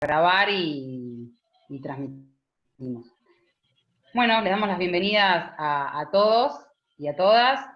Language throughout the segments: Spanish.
grabar y transmitimos. Bueno, les damos las bienvenidas a todos y a todas.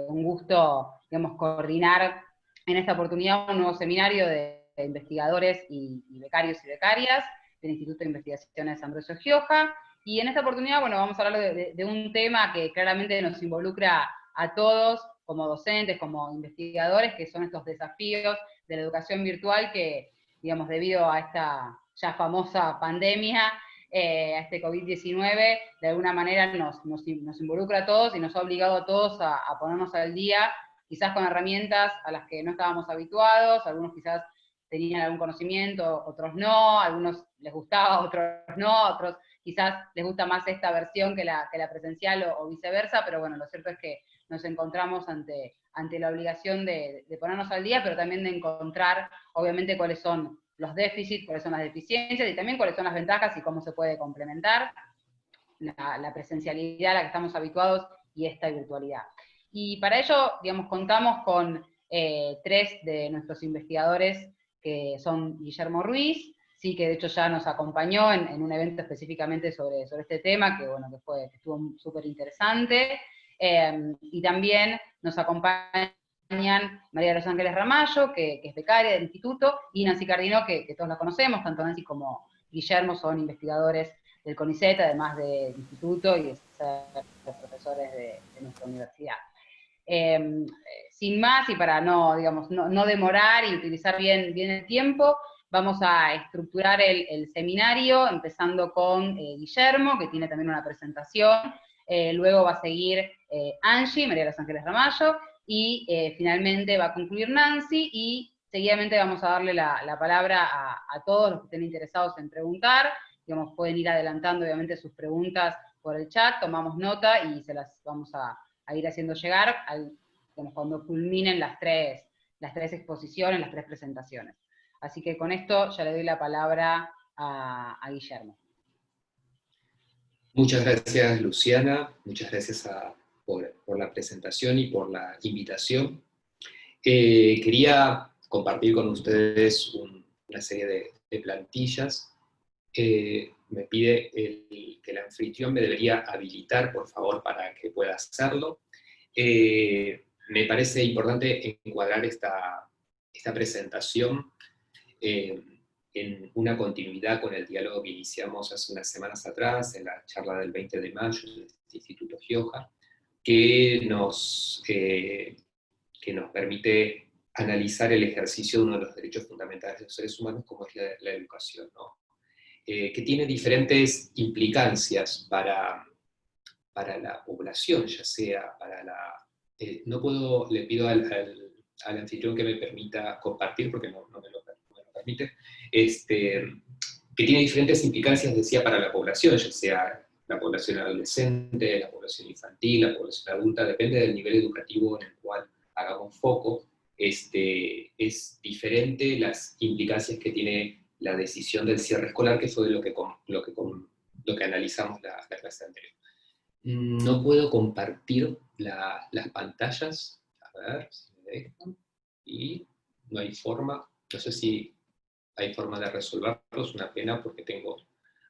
Un gusto, digamos, coordinar en esta oportunidad un nuevo seminario de investigadores y becarios y becarias del Instituto de Investigaciones Ambrosio Gioja. Y en esta oportunidad, bueno, vamos a hablar de un tema que claramente nos involucra a todos, como docentes, como investigadores, que son estos desafíos de la educación virtual que, digamos, debido a esta ya famosa pandemia, a este COVID-19, de alguna manera nos involucra a todos y nos ha obligado a todos a ponernos al día, quizás con herramientas a las que no estábamos habituados, algunos quizás tenían algún conocimiento, otros no, a algunos les gustaba, otros no, otros quizás les gusta más esta versión que la presencial o viceversa, pero bueno, lo cierto es que nos encontramos ante la obligación de ponernos al día, pero también de encontrar, obviamente, cuáles son los déficits, cuáles son las deficiencias, y también cuáles son las ventajas y cómo se puede complementar la presencialidad a la que estamos habituados y esta virtualidad. Y para ello, digamos, contamos con tres de nuestros investigadores, que son Guillermo Ruiz, sí, que de hecho ya nos acompañó en un evento específicamente sobre este tema, que bueno, que estuvo súper interesante, y también nos acompañan María de los Ángeles Ramallo, que es becaria del instituto, y Nancy Cardino, que todos la conocemos, tanto Nancy como Guillermo son investigadores del CONICET, además del instituto y de ser profesores de nuestra universidad. Sin más, y para no, digamos, no demorar y utilizar bien el tiempo, vamos a estructurar el seminario, empezando con Guillermo, que tiene también una presentación, luego va a seguir Angie, María de los Ángeles Ramallo, y finalmente va a concluir Nancy, y seguidamente vamos a darle la palabra a todos los que estén interesados en preguntar. Digamos, pueden ir adelantando obviamente sus preguntas por el chat, tomamos nota y se las vamos a ir haciendo llegar digamos, cuando culminen las tres exposiciones, las tres presentaciones. Así que con esto ya le doy la palabra a Guillermo. Muchas gracias, Luciana, muchas gracias por la presentación y por la invitación. Quería compartir con ustedes una serie de plantillas. Me pide que el anfitrión me debería habilitar, por favor, para que pueda hacerlo. Me parece importante encuadrar esta presentación en una continuidad con el diálogo que iniciamos hace unas semanas atrás, en la charla del 20 de mayo del Instituto Gioja, que nos permite analizar el ejercicio de uno de los derechos fundamentales de los seres humanos, como es la educación, ¿no? Que tiene diferentes implicancias para la población, ya sea para la... le pido al anfitrión que me permita compartir, porque no me lo permite, que tiene diferentes implicancias, decía, para la población, ya sea la población adolescente, la población infantil, la población adulta, depende del nivel educativo en el cual hagamos foco, es diferente las implicancias que tiene la decisión del cierre escolar, que fue lo que analizamos la clase anterior. No puedo compartir las pantallas, a ver si me dejan, y no hay forma, no sé si hay forma de resolverlo, es una pena porque tengo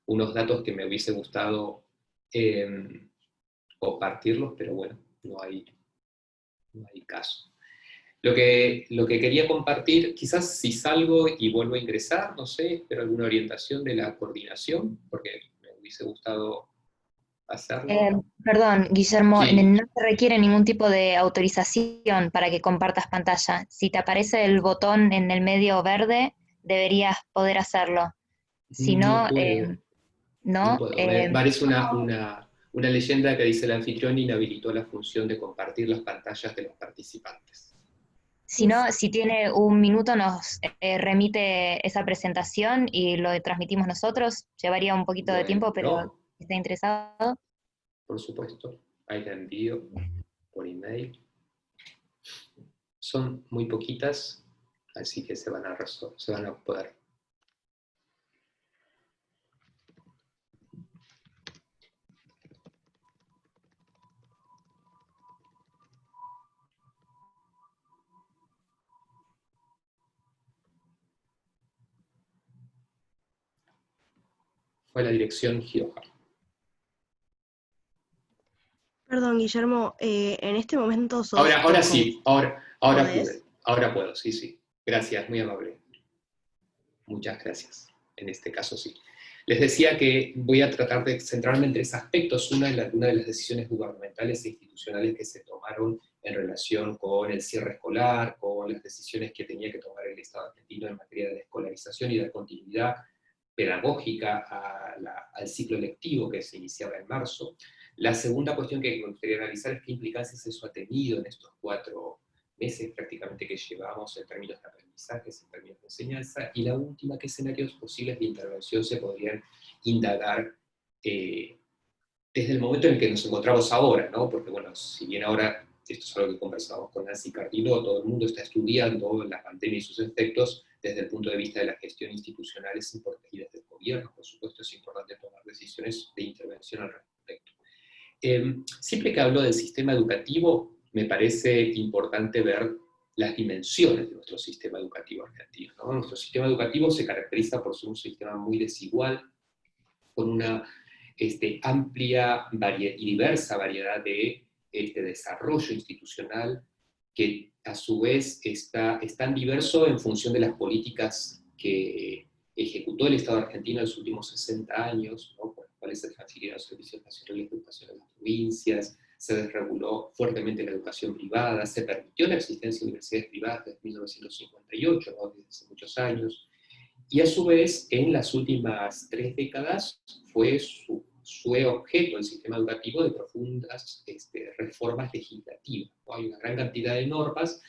unos datos que me hubiese gustado compartirlos, pero bueno, no hay caso. Lo que quería compartir, quizás si salgo y vuelvo a ingresar, no sé, espero alguna orientación de la coordinación, porque me hubiese gustado hacerlo. Perdón, Guillermo, Sí. no se requiere ningún tipo de autorización para que compartas pantalla. Si te aparece el botón en el medio verde, deberías poder hacerlo. Si No no, puedo. No no. puedo. Me parece una leyenda que dice el anfitrión inhabilitó la función de compartir las pantallas de los participantes. Si no, si tiene un minuto, nos remite esa presentación y lo transmitimos nosotros. Llevaría un poquito de tiempo, pero Bueno, si está interesado. por supuesto, ahí la envío por email. Son muy poquitas, así que se van a poder. fue a la dirección Gioja. Perdón, Guillermo, en este momento sos... Ahora sí, ahora ¿Podés? pude, ahora puedo, sí. Gracias, muy amable. Muchas gracias. En este caso sí. Les decía que voy a tratar de centrarme en tres aspectos. Una de las decisiones gubernamentales e institucionales que se tomaron en relación con el cierre escolar, con las decisiones que tenía que tomar el Estado argentino en materia de la escolarización y de continuidad pedagógica al ciclo lectivo que se iniciaba en marzo. La segunda cuestión que me gustaría analizar es qué implicancias eso ha tenido en estos 4 meses prácticamente que llevamos en términos de aprendizajes, en términos de enseñanza, y la última, qué escenarios posibles de intervención se podrían indagar desde el momento en el que nos encontramos ahora, ¿no? Porque bueno, si bien ahora, esto es algo que conversamos con Nancy Cardillo, todo el mundo está estudiando la pandemia y sus efectos desde el punto de vista de la gestión institucional, es importante, y desde el gobierno, por supuesto, es importante tomar decisiones de intervención al respecto. Siempre que hablo del sistema educativo, me parece importante ver las dimensiones de nuestro sistema educativo argentino, ¿no? Nuestro sistema educativo se caracteriza por ser un sistema muy desigual, con una amplia y diversa variedad de desarrollo institucional, que a su vez es tan diverso en función de las políticas que ejecutó el Estado argentino en los últimos 60 años, ¿no? Por los cuales se transfirieron servicios nacionales de educación a las provincias, se desreguló fuertemente la educación privada, se permitió la existencia de universidades privadas desde 1958, ¿no? Desde hace muchos años, y a su vez, en las últimas 3 décadas, fue objeto el sistema educativo de profundas reformas legislativas, ¿no? Hay una gran cantidad de normas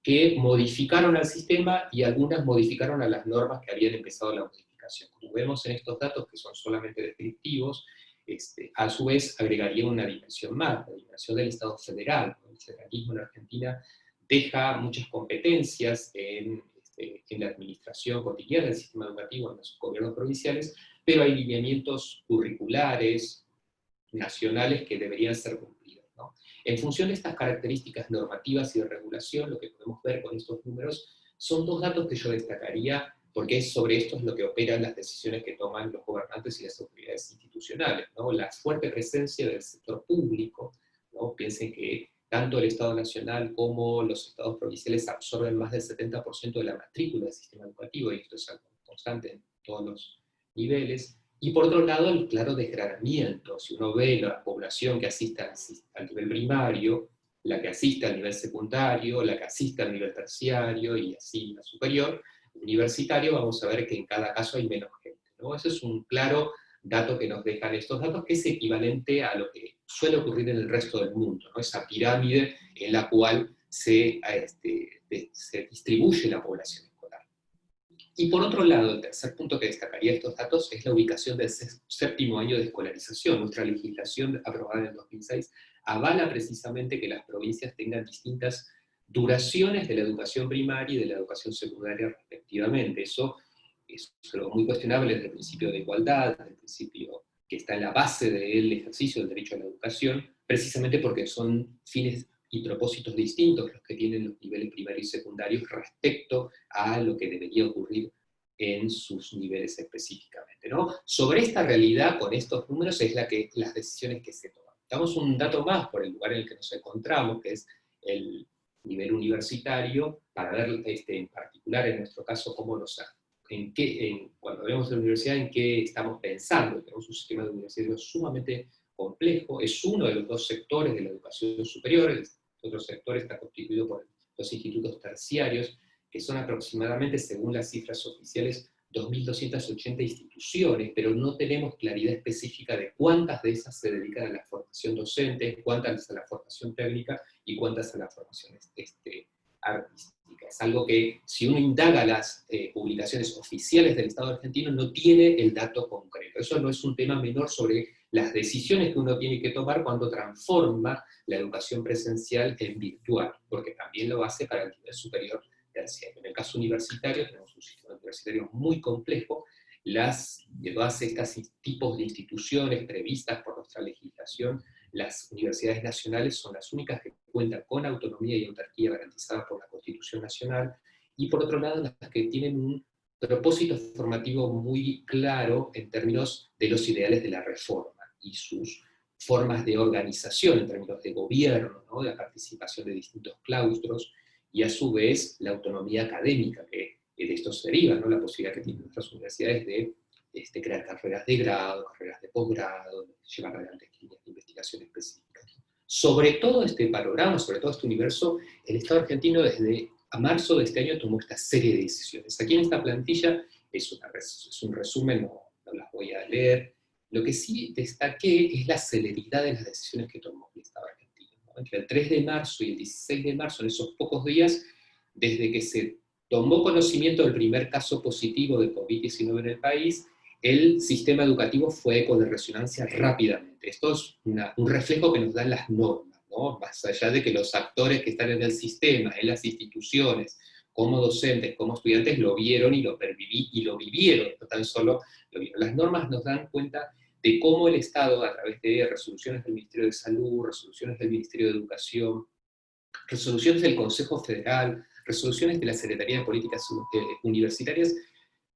que modificaron al sistema y algunas modificaron a las normas que habían empezado la modificación. Como vemos en estos datos, que son solamente descriptivos, a su vez agregaría una dimensión más, la dimensión del Estado federal. El federalismo en Argentina deja muchas competencias en la administración cotidiana del sistema educativo, en los gobiernos provinciales, pero hay lineamientos curriculares nacionales que deberían ser cumplidos, ¿no? En función de estas características normativas y de regulación, lo que podemos ver con estos números son 2 datos que yo destacaría, porque sobre esto es lo que operan las decisiones que toman los gobernantes y las autoridades institucionales, ¿no? La fuerte presencia del sector público, ¿no? Piensen que tanto el Estado Nacional como los estados provinciales absorben más del 70% de la matrícula del sistema educativo, y esto es algo constante en todos los niveles. Y por otro lado, el claro desgranamiento. Si uno ve la población que asiste al nivel primario, la que asiste al nivel secundario, la que asiste al nivel terciario, y así al superior, universitario, vamos a ver que en cada caso hay menos gente, ¿no? Ese es un claro dato que nos dejan estos datos, que es equivalente a lo que suele ocurrir en el resto del mundo, ¿no? Esa pirámide en la cual se distribuye la población escolar. Y por otro lado, el tercer punto que destacaría estos datos es la ubicación del 7º año de escolarización. Nuestra legislación aprobada en el 2006 avala precisamente que las provincias tengan distintas duraciones de la educación primaria y de la educación secundaria respectivamente. Eso es algo muy cuestionable desde el principio de igualdad, desde el principio que está en la base del ejercicio del derecho a la educación, precisamente porque son fines y propósitos distintos los que tienen los niveles primarios y secundarios respecto a lo que debería ocurrir en sus niveles específicamente, ¿no? Sobre esta realidad, con estos números, es las decisiones que se toman. Damos un dato más por el lugar en el que nos encontramos, que es el nivel universitario, para ver en particular en nuestro caso cómo cuando hablamos de la universidad, en qué estamos pensando. Tenemos un sistema de universitario sumamente complejo, es uno de los 2 sectores de la educación superior. El otro sector está constituido por los institutos terciarios, que son aproximadamente, según las cifras oficiales, 2.280 instituciones, pero no tenemos claridad específica de cuántas de esas se dedican a la formación docente, cuántas a la formación técnica y cuántas a la formación artística. Es algo que, si uno indaga las publicaciones oficiales del Estado argentino, no tiene el dato concreto. Eso no es un tema menor sobre las decisiones que uno tiene que tomar cuando transforma la educación presencial en virtual, porque también lo hace para el nivel superior terciario. En el caso universitario, tenemos un sistema universitario muy complejo. De todas estas tipos de instituciones previstas por nuestra legislación, las universidades nacionales son las únicas que cuentan con autonomía y autarquía garantizada por la Constitución Nacional, y por otro lado las que tienen un propósito formativo muy claro en términos de los ideales de la reforma y sus formas de organización en términos de gobierno, ¿no? La participación de distintos claustros, y a su vez la autonomía académica, que de esto se deriva, ¿no? La posibilidad que tienen nuestras universidades de crear carreras de grado, carreras de posgrado, llevar adelante líneas de investigación específicas. Sobre todo este panorama, sobre todo este universo, el Estado argentino desde a marzo de este año tomó esta serie de decisiones. Aquí en esta plantilla es un resumen, no las voy a leer. Lo que sí destaqué es la celeridad de las decisiones que tomó el Estado argentino, ¿no? Entre el 3 de marzo y el 16 de marzo, en esos pocos días, desde que se tomó conocimiento del primer caso positivo de COVID-19 en el país, el sistema educativo fue eco de resonancia rápidamente. Esto es un reflejo que nos dan las normas, ¿no? Más allá de que los actores que están en el sistema, en las instituciones, como docentes, como estudiantes, lo vieron y lo vivieron, no tan solo lo vieron. Las normas nos dan cuenta de cómo el Estado, a través de resoluciones del Ministerio de Salud, resoluciones del Ministerio de Educación, resoluciones del Consejo Federal, resoluciones de la Secretaría de Políticas Universitarias,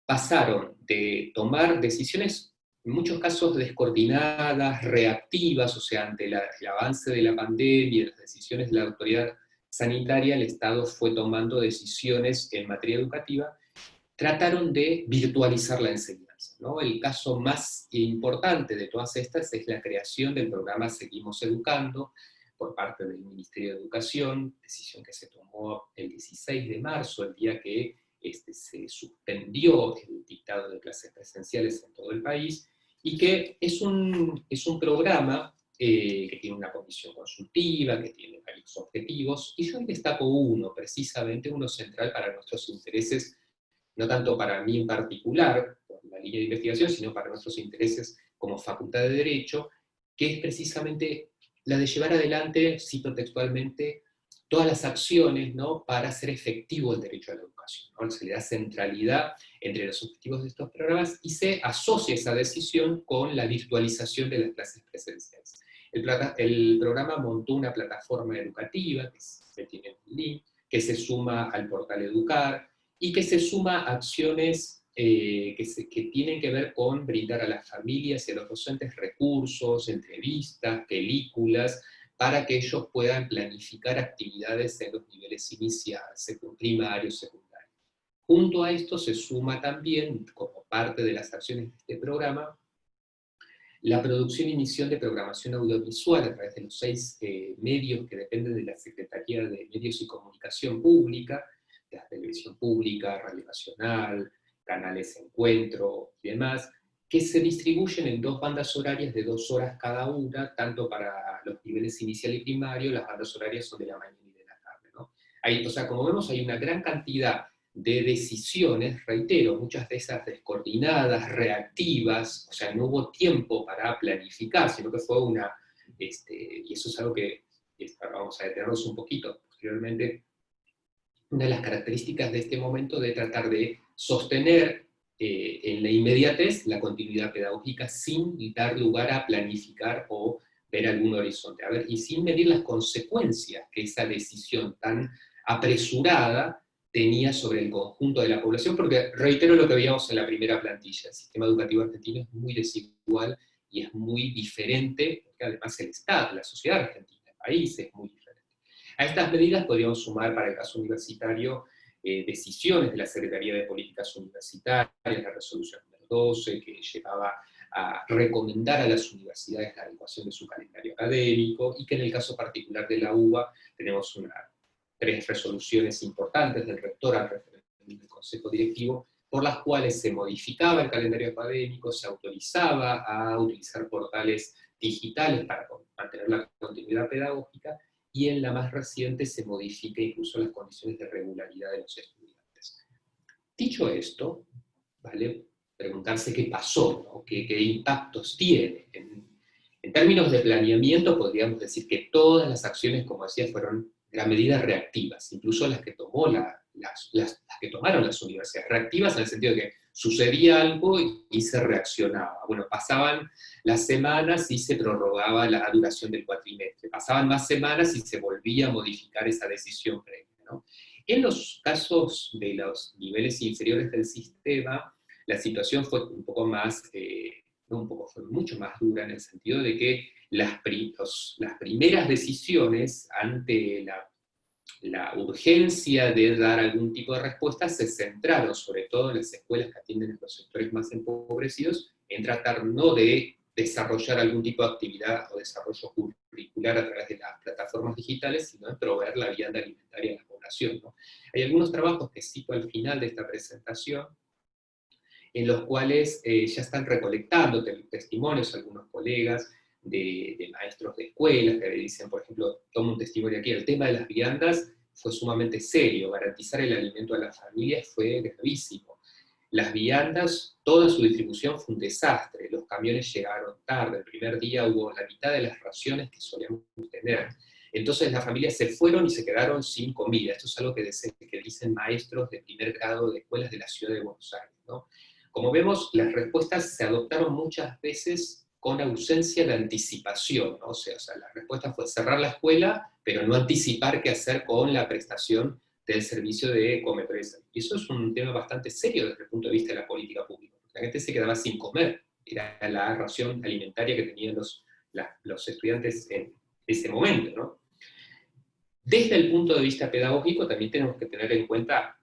pasaron de tomar decisiones, en muchos casos descoordinadas, reactivas, o sea, ante el avance de la pandemia y las decisiones de la autoridad sanitaria, el Estado fue tomando decisiones en materia educativa, trataron de virtualizar la enseñanza, ¿no? El caso más importante de todas estas es la creación del programa Seguimos Educando, por parte del Ministerio de Educación, decisión que se tomó el 16 de marzo, el día que se suspendió el dictado de clases presenciales en todo el país, y que es un programa que tiene una comisión consultiva, que tiene varios objetivos, y yo destaco uno, precisamente uno central para nuestros intereses, no tanto para mí en particular, por la línea de investigación, sino para nuestros intereses como Facultad de Derecho, que es precisamente la de llevar adelante, cito textualmente, todas las acciones, ¿no?, para hacer efectivo el derecho a la educación, ¿no? Se le da centralidad entre los objetivos de estos programas y se asocia esa decisión con la virtualización de las clases presenciales. El programa montó una plataforma educativa, que tiene un link, que se suma al portal Educar, y que se suma a acciones que tienen que ver con brindar a las familias y a los docentes recursos, entrevistas, películas, para que ellos puedan planificar actividades en los niveles iniciales, primarios, secundarios. Junto a esto se suma también, como parte de las acciones de este programa, la producción y emisión de programación audiovisual a través de los 6 medios que dependen de la Secretaría de Medios y Comunicación Pública, de la televisión pública, Radio Nacional, canales Encuentro y demás, que se distribuyen en 2 bandas horarias de 2 horas cada una, tanto para los niveles inicial y primario, las bandas horarias son de la mañana y de la tarde, ¿no? O sea, como vemos, hay una gran cantidad de decisiones, reitero, muchas de esas descoordinadas, reactivas, o sea, no hubo tiempo para planificar, sino que fue y eso es algo que vamos a detenernos un poquito posteriormente, una de las características de este momento de tratar de sostener en la inmediatez la continuidad pedagógica sin dar lugar a planificar o ver algún horizonte. Y sin medir las consecuencias que esa decisión tan apresurada tenía sobre el conjunto de la población, porque reitero lo que veíamos en la primera plantilla, el sistema educativo argentino es muy desigual y es muy diferente, porque además el Estado, la sociedad argentina, el país es muy diferente. A estas medidas podríamos sumar, para el caso universitario, decisiones de la Secretaría de Políticas Universitarias, la resolución número 12, que llevaba a recomendar a las universidades la adecuación de su calendario académico, y que en el caso particular de la UBA tenemos 3 resoluciones importantes del rector al referéndum del Consejo Directivo, por las cuales se modificaba el calendario académico, se autorizaba a utilizar portales digitales para mantener la continuidad pedagógica, y en la más reciente se modifica incluso las condiciones de regularidad de los estudiantes. Dicho esto, vale preguntarse qué pasó, ¿no? ¿Qué impactos tiene? En términos de planeamiento, podríamos decir que todas las acciones, como decía, fueron en gran medida reactivas, incluso las que tomaron las universidades, reactivas en el sentido de que sucedía algo y se reaccionaba. Bueno, pasaban las semanas y se prorrogaba la duración del cuatrimestre, pasaban más semanas y se volvía a modificar esa decisión previa, ¿no? En los casos de los niveles inferiores del sistema, la situación fue un poco más, no un poco, fue mucho más dura en el sentido de que las primeras decisiones ante la urgencia de dar algún tipo de respuesta se centraron, sobre todo en las escuelas que atienden a los sectores más empobrecidos, en tratar no de desarrollar algún tipo de actividad o desarrollo curricular a través de las plataformas digitales, sino en proveer la vianda alimentaria a la población, ¿no? Hay algunos trabajos que cito al final de esta presentación, en los cuales ya están recolectando testimonios algunos colegas de maestros de escuelas que le dicen, por ejemplo, tomo un testimonio aquí, el tema de las viandas fue sumamente serio, garantizar el alimento a las familias fue gravísimo. Las viandas, toda su distribución fue un desastre, los camiones llegaron tarde, el primer día hubo la mitad de las raciones que solíamos tener. Entonces las familias se fueron y se quedaron sin comida. Esto es algo que dicen maestros de primer grado de escuelas de la ciudad de Buenos Aires, ¿no? Como vemos, las respuestas se adoptaron muchas veces con ausencia de anticipación, ¿no? O sea, la respuesta fue cerrar la escuela, pero no anticipar qué hacer con la prestación del servicio de comedores. Y eso es un tema bastante serio desde el punto de vista de la política pública. La gente se quedaba sin comer, era la ración alimentaria que tenían los estudiantes en ese momento, ¿no? Desde el punto de vista pedagógico también tenemos que tener en cuenta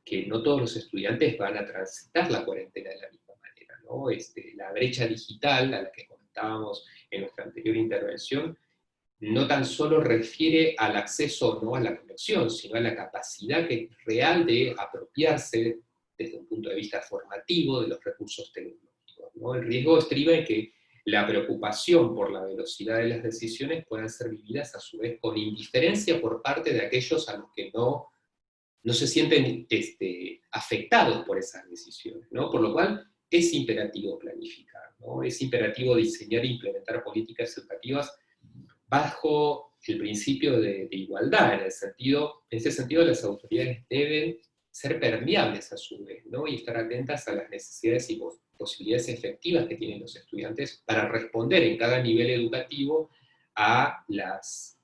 que no todos los estudiantes van a transitar la cuarentena de la misma manera, ¿no? La brecha digital, a la que comentábamos en nuestra anterior intervención, no tan solo refiere al acceso no a la conexión, sino a la capacidad real de apropiarse desde un punto de vista formativo de los recursos tecnológicos, ¿no? El riesgo estriba en que la preocupación por la velocidad de las decisiones puedan ser vividas a su vez con indiferencia por parte de aquellos a los que no se sienten afectados por esas decisiones, ¿no? Por lo cual es imperativo planificar, ¿no? Es imperativo diseñar e implementar políticas educativas bajo el principio de igualdad, en ese sentido las autoridades deben ser permeables a su vez, ¿no? Y estar atentas a las necesidades y posibilidades efectivas que tienen los estudiantes para responder en cada nivel educativo a los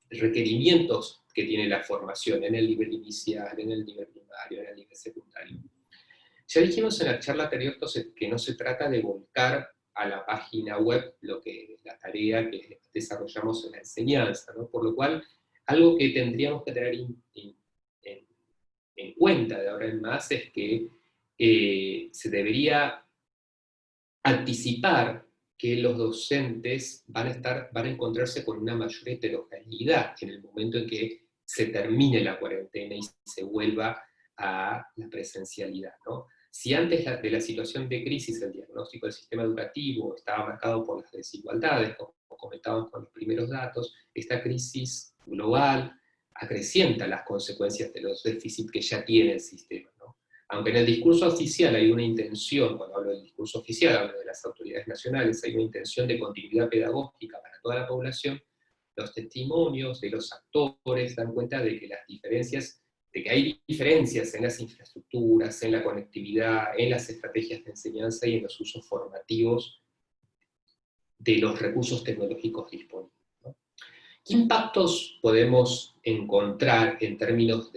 requerimientos que tiene la formación en el nivel inicial, en el nivel primario, en el nivel secundario. Ya dijimos en la charla anterior que no se trata de volcar a la página web la tarea que desarrollamos en la enseñanza, ¿no? Por lo cual, algo que tendríamos que tener en cuenta de ahora en más es que se debería anticipar que los docentes van a encontrarse con una mayor heterogeneidad en el momento en que se termine la cuarentena y se vuelva a la presencialidad, ¿no? Si antes de la situación de crisis el diagnóstico del sistema educativo estaba marcado por las desigualdades, como comentábamos con los primeros datos, esta crisis global acrecienta las consecuencias de los déficits que ya tiene el sistema, ¿no? Aunque en el discurso oficial hay una intención, cuando hablo del discurso oficial, hablo de las autoridades nacionales, hay una intención de continuidad pedagógica para toda la población, los testimonios de los actores dan cuenta de que hay diferencias en las infraestructuras, en la conectividad, en las estrategias de enseñanza y en los usos formativos de los recursos tecnológicos disponibles, ¿no? ¿Qué impactos podemos encontrar en términos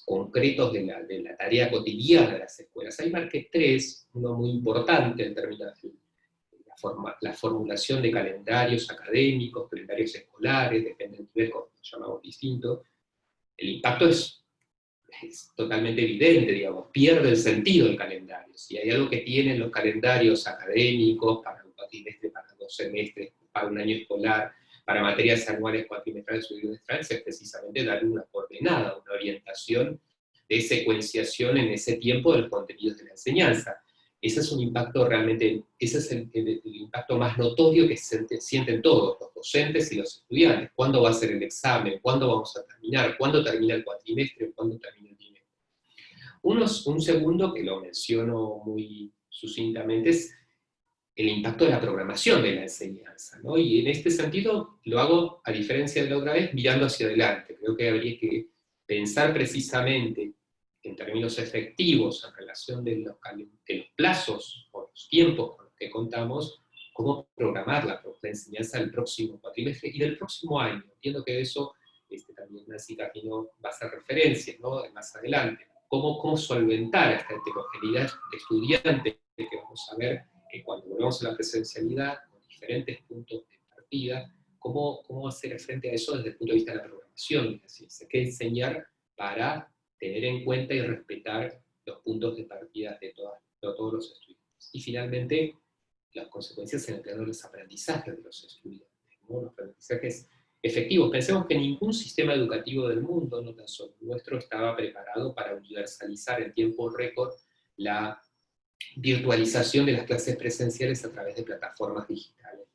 concretos de la tarea cotidiana de las escuelas? Ahí marqué tres, uno muy importante en términos de la formulación de calendarios académicos, calendarios escolares, depende del nivel, como lo llamamos distinto. El impacto es totalmente evidente, digamos, pierde el sentido el calendario. Si hay algo que tienen los calendarios académicos para un cuatrimestre, para 2 semestres, para un año escolar, para materias anuales, cuatrimestrales o bimestrales, es precisamente dar una coordenada, una orientación de secuenciación en ese tiempo de los contenidos de la enseñanza. Ese es un impacto realmente, ese es el impacto más notorio que sienten todos, los docentes y los estudiantes. ¿Cuándo va a ser el examen? ¿Cuándo vamos a terminar? ¿Cuándo termina el cuatrimestre? ¿Cuándo termina el bimestre? Un segundo, que lo menciono muy sucintamente, es el impacto de la programación de la enseñanza, ¿no? Y en este sentido lo hago, a diferencia de la otra vez, mirando hacia adelante. Creo que habría que pensar precisamente en términos efectivos en relación de los plazos o los tiempos con los que contamos, cómo programar la enseñanza del próximo cuatrimestre y del próximo año. Entiendo que eso también Nancy Carrino va a hacer referencias, ¿no?, más adelante. Cómo solventar esta heterogeneidad de estudiantes que vamos a ver cuando volvamos a la presencialidad, con diferentes puntos de partida, cómo hacer frente a eso desde el punto de vista de la programación de la ciencia, qué enseñar para tener en cuenta y respetar los puntos de partida de todos los estudiantes. Y finalmente, las consecuencias en el plano de los aprendizajes de los estudiantes, ¿no?, los aprendizajes efectivos. Pensemos que ningún sistema educativo del mundo, no tan solo nuestro, estaba preparado para universalizar en tiempo récord la virtualización de las clases presenciales a través de plataformas digitales.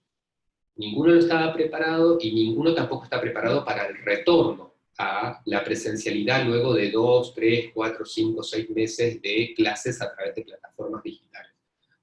Ninguno lo estaba preparado y ninguno tampoco está preparado para el retorno a la presencialidad luego de 2, 3, 4, 5, 6 meses de clases a través de plataformas digitales.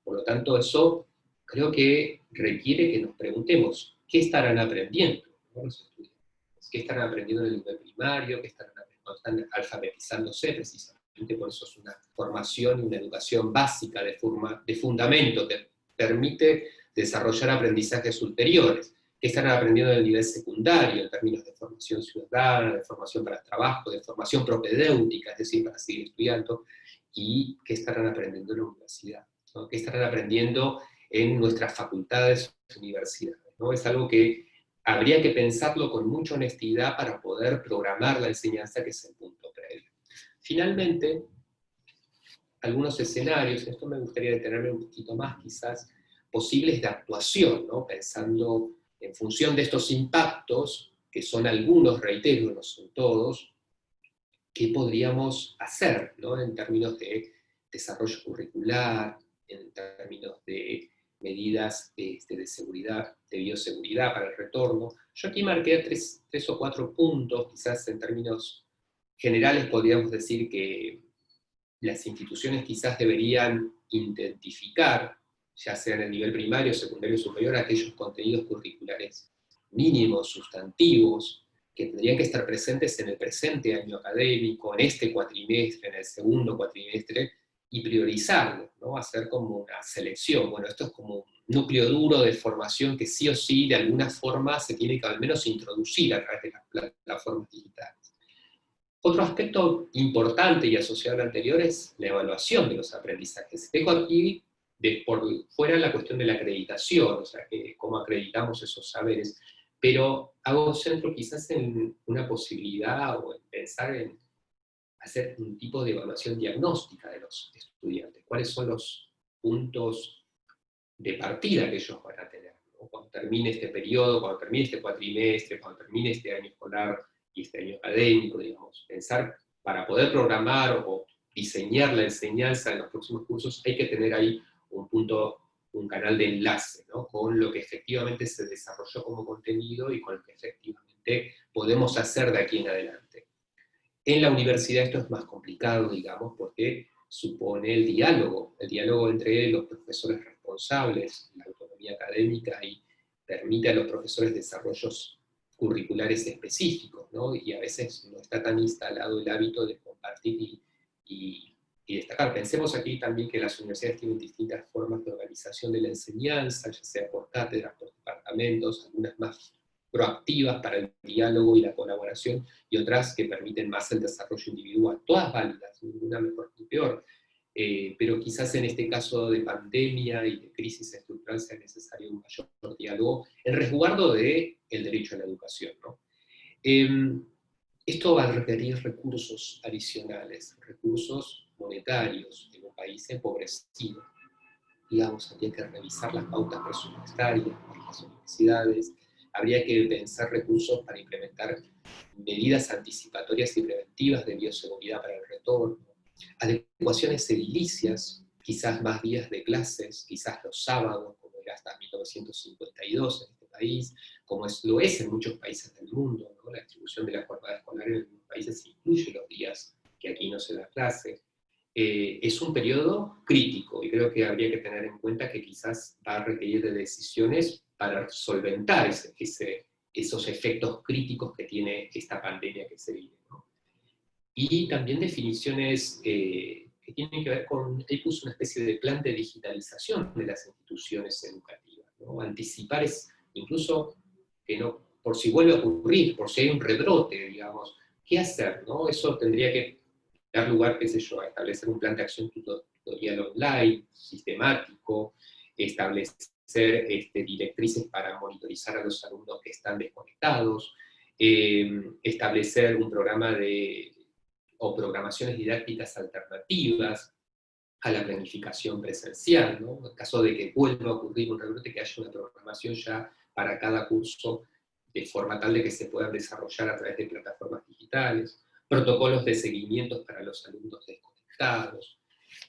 Por lo tanto, eso creo que requiere que nos preguntemos, ¿qué estarán aprendiendo los estudiantes? ¿Qué estarán aprendiendo en el nivel primario? ¿Qué estarán aprendiendo? Están alfabetizándose precisamente, por eso es una formación y una educación básica de fundamento que permite desarrollar aprendizajes ulteriores. ¿Qué estarán aprendiendo en el nivel secundario, en términos de formación ciudadana, de formación para el trabajo, de formación propedéutica, es decir, para seguir estudiando? ¿Y qué estarán aprendiendo en la universidad, ¿no? ¿Qué estarán aprendiendo en nuestras facultades, universidades, ¿no? Es algo que habría que pensarlo con mucha honestidad para poder programar la enseñanza, que es el punto previo. Finalmente, algunos escenarios, esto me gustaría detenerme un poquito más quizás, posibles de actuación, ¿no?, pensando en función de estos impactos, que son algunos, reitero, no son todos, qué podríamos hacer, ¿no?, en términos de desarrollo curricular, en términos de medidas de seguridad, de bioseguridad para el retorno. Yo aquí marqué tres o cuatro puntos, quizás en términos generales podríamos decir que las instituciones quizás deberían identificar, ya sea en el nivel primario, secundario o superior, aquellos contenidos curriculares mínimos, sustantivos, que tendrían que estar presentes en el presente año académico, en este cuatrimestre, en el segundo cuatrimestre, y priorizarlos, ¿no? Hacer como una selección. Bueno, esto es como un núcleo duro de formación que sí o sí, de alguna forma, se tiene que al menos introducir a través de las plataformas digitales. Otro aspecto importante y asociado al anterior es la evaluación de los aprendizajes. Dejo aquí por fuera la cuestión de la acreditación, o sea, cómo acreditamos esos saberes, pero hago centro quizás en una posibilidad o en pensar en hacer un tipo de evaluación diagnóstica de los estudiantes. ¿Cuáles son los puntos de partida que ellos van a tener, ¿no?, cuando termine este periodo, cuando termine este cuatrimestre, cuando termine este año escolar y este año académico, digamos? Pensar, para poder programar o diseñar la enseñanza en los próximos cursos, hay que tener ahí un punto, un canal de enlace, ¿no?, con lo que efectivamente se desarrolló como contenido y con lo que efectivamente podemos hacer de aquí en adelante. En la universidad esto es más complicado, digamos, porque supone el diálogo entre los profesores responsables, la autonomía académica, y permite a los profesores desarrollos curriculares específicos, ¿no? Y a veces no está tan instalado el hábito de compartir y destacar. Pensemos aquí también que las universidades tienen distintas formas de organización de la enseñanza, ya sea por cátedras, por departamentos, algunas más proactivas para el diálogo y la colaboración, y otras que permiten más el desarrollo individual. Todas válidas, ninguna mejor ni peor. Pero quizás en este caso de pandemia y de crisis estructural sea necesario un mayor diálogo en resguardo del derecho a la educación, ¿no? Esto va a requerir recursos adicionales, recursos monetarios en un país empobrecido. Digamos, habría que revisar las pautas presupuestarias para las universidades, habría que pensar recursos para implementar medidas anticipatorias y preventivas de bioseguridad para el retorno, adecuaciones edilicias, quizás más días de clases, quizás los sábados, como era hasta 1952 en este país, como lo es en muchos países del mundo, ¿no? La distribución de la jornada escolar en algunos países incluye los días que aquí no se da clase. Es un periodo crítico, y creo que habría que tener en cuenta que quizás va a requerir de decisiones para solventar esos efectos críticos que tiene esta pandemia que se vive, ¿no? Y también definiciones que tienen que ver con, él puso una especie de plan de digitalización de las instituciones educativas, ¿no? Anticipar es incluso que no por si vuelve a ocurrir, por si hay un rebrote, digamos, ¿qué hacer? ¿No? Eso tendría que dar lugar, qué sé yo, a establecer un plan de acción tutorial online, sistemático, establecer directrices para monitorizar a los alumnos que están desconectados, establecer un programa o programaciones didácticas alternativas a la planificación presencial, ¿no? En caso de que vuelva a ocurrir un rebrote, que haya una programación ya para cada curso, de forma tal de que se puedan desarrollar a través de plataformas digitales, protocolos de seguimiento para los alumnos desconectados.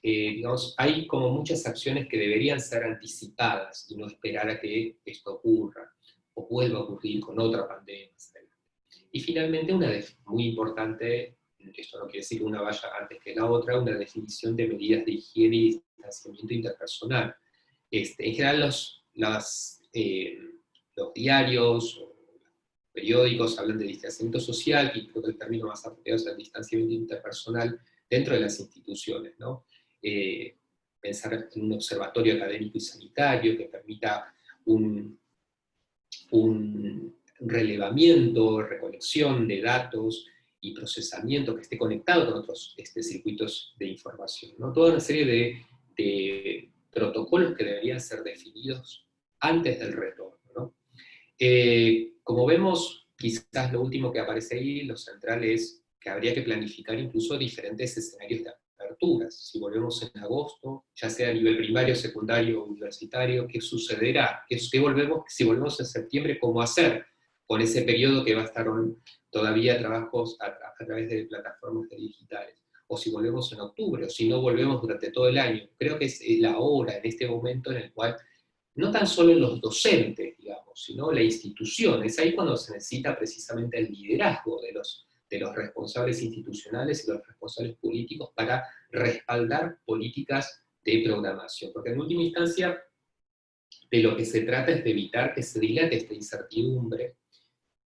Digamos, hay como muchas acciones que deberían ser anticipadas y no esperar a que esto ocurra, o vuelva a ocurrir con otra pandemia. Y finalmente, muy importante, esto no quiere decir que una vaya antes que la otra, una definición de medidas de higiene y distanciamiento interpersonal. En general, los diarios o periódicos hablan de distanciamiento social, y creo que el término más apropiado es el distanciamiento interpersonal dentro de las instituciones, ¿no? Pensar en un observatorio académico y sanitario que permita un relevamiento, recolección de datos y procesamiento que esté conectado con otros circuitos de información, ¿no? Toda una serie de protocolos que deberían ser definidos antes del retorno, ¿no? Como vemos, quizás lo último que aparece ahí, lo central es que habría que planificar incluso diferentes escenarios de aperturas. Si volvemos en agosto, ya sea a nivel primario, secundario o universitario, ¿qué sucederá? Si volvemos en septiembre, ¿cómo hacer con ese periodo que va a estar todavía trabajos a través de plataformas digitales? O si volvemos en octubre, o si no volvemos durante todo el año. Creo que es la hora, en este momento, en el cual no tan solo los docentes, digamos, sino la institución. Es ahí cuando se necesita precisamente el liderazgo de los responsables institucionales y los responsables políticos para respaldar políticas de programación. Porque en última instancia, de lo que se trata es de evitar que se dilate esta incertidumbre,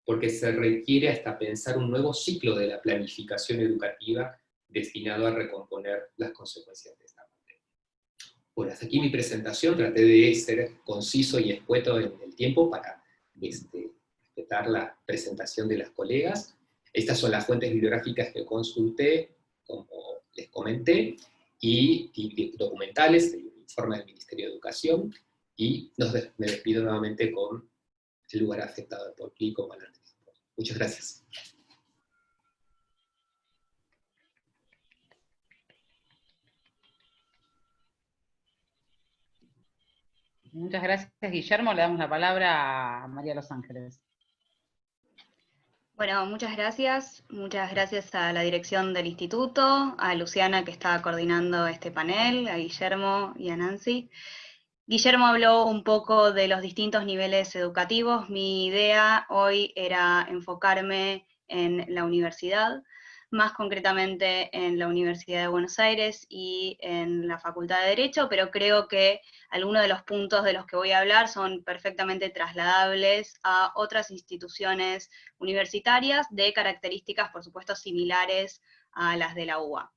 porque se requiere hasta pensar un nuevo ciclo de la planificación educativa destinado a recomponer las consecuencias de esta pandemia. Bueno, hasta aquí mi presentación, traté de ser conciso y escueto en el tiempo para respetar la presentación de las colegas. Estas son las fuentes bibliográficas que consulté, como les comenté, y documentales, el informe del Ministerio de Educación, y me despido nuevamente con el lugar afectado por Clico Malarte. Muchas gracias. Muchas gracias, Guillermo. Le damos la palabra a María Los Ángeles. Bueno, muchas gracias a la dirección del instituto, a Luciana que está coordinando este panel, a Guillermo y a Nancy. Guillermo habló un poco de los distintos niveles educativos. Mi idea hoy era enfocarme en la universidad, más concretamente en la Universidad de Buenos Aires y en la Facultad de Derecho, pero creo que algunos de los puntos de los que voy a hablar son perfectamente trasladables a otras instituciones universitarias de características, por supuesto, similares a las de la UBA.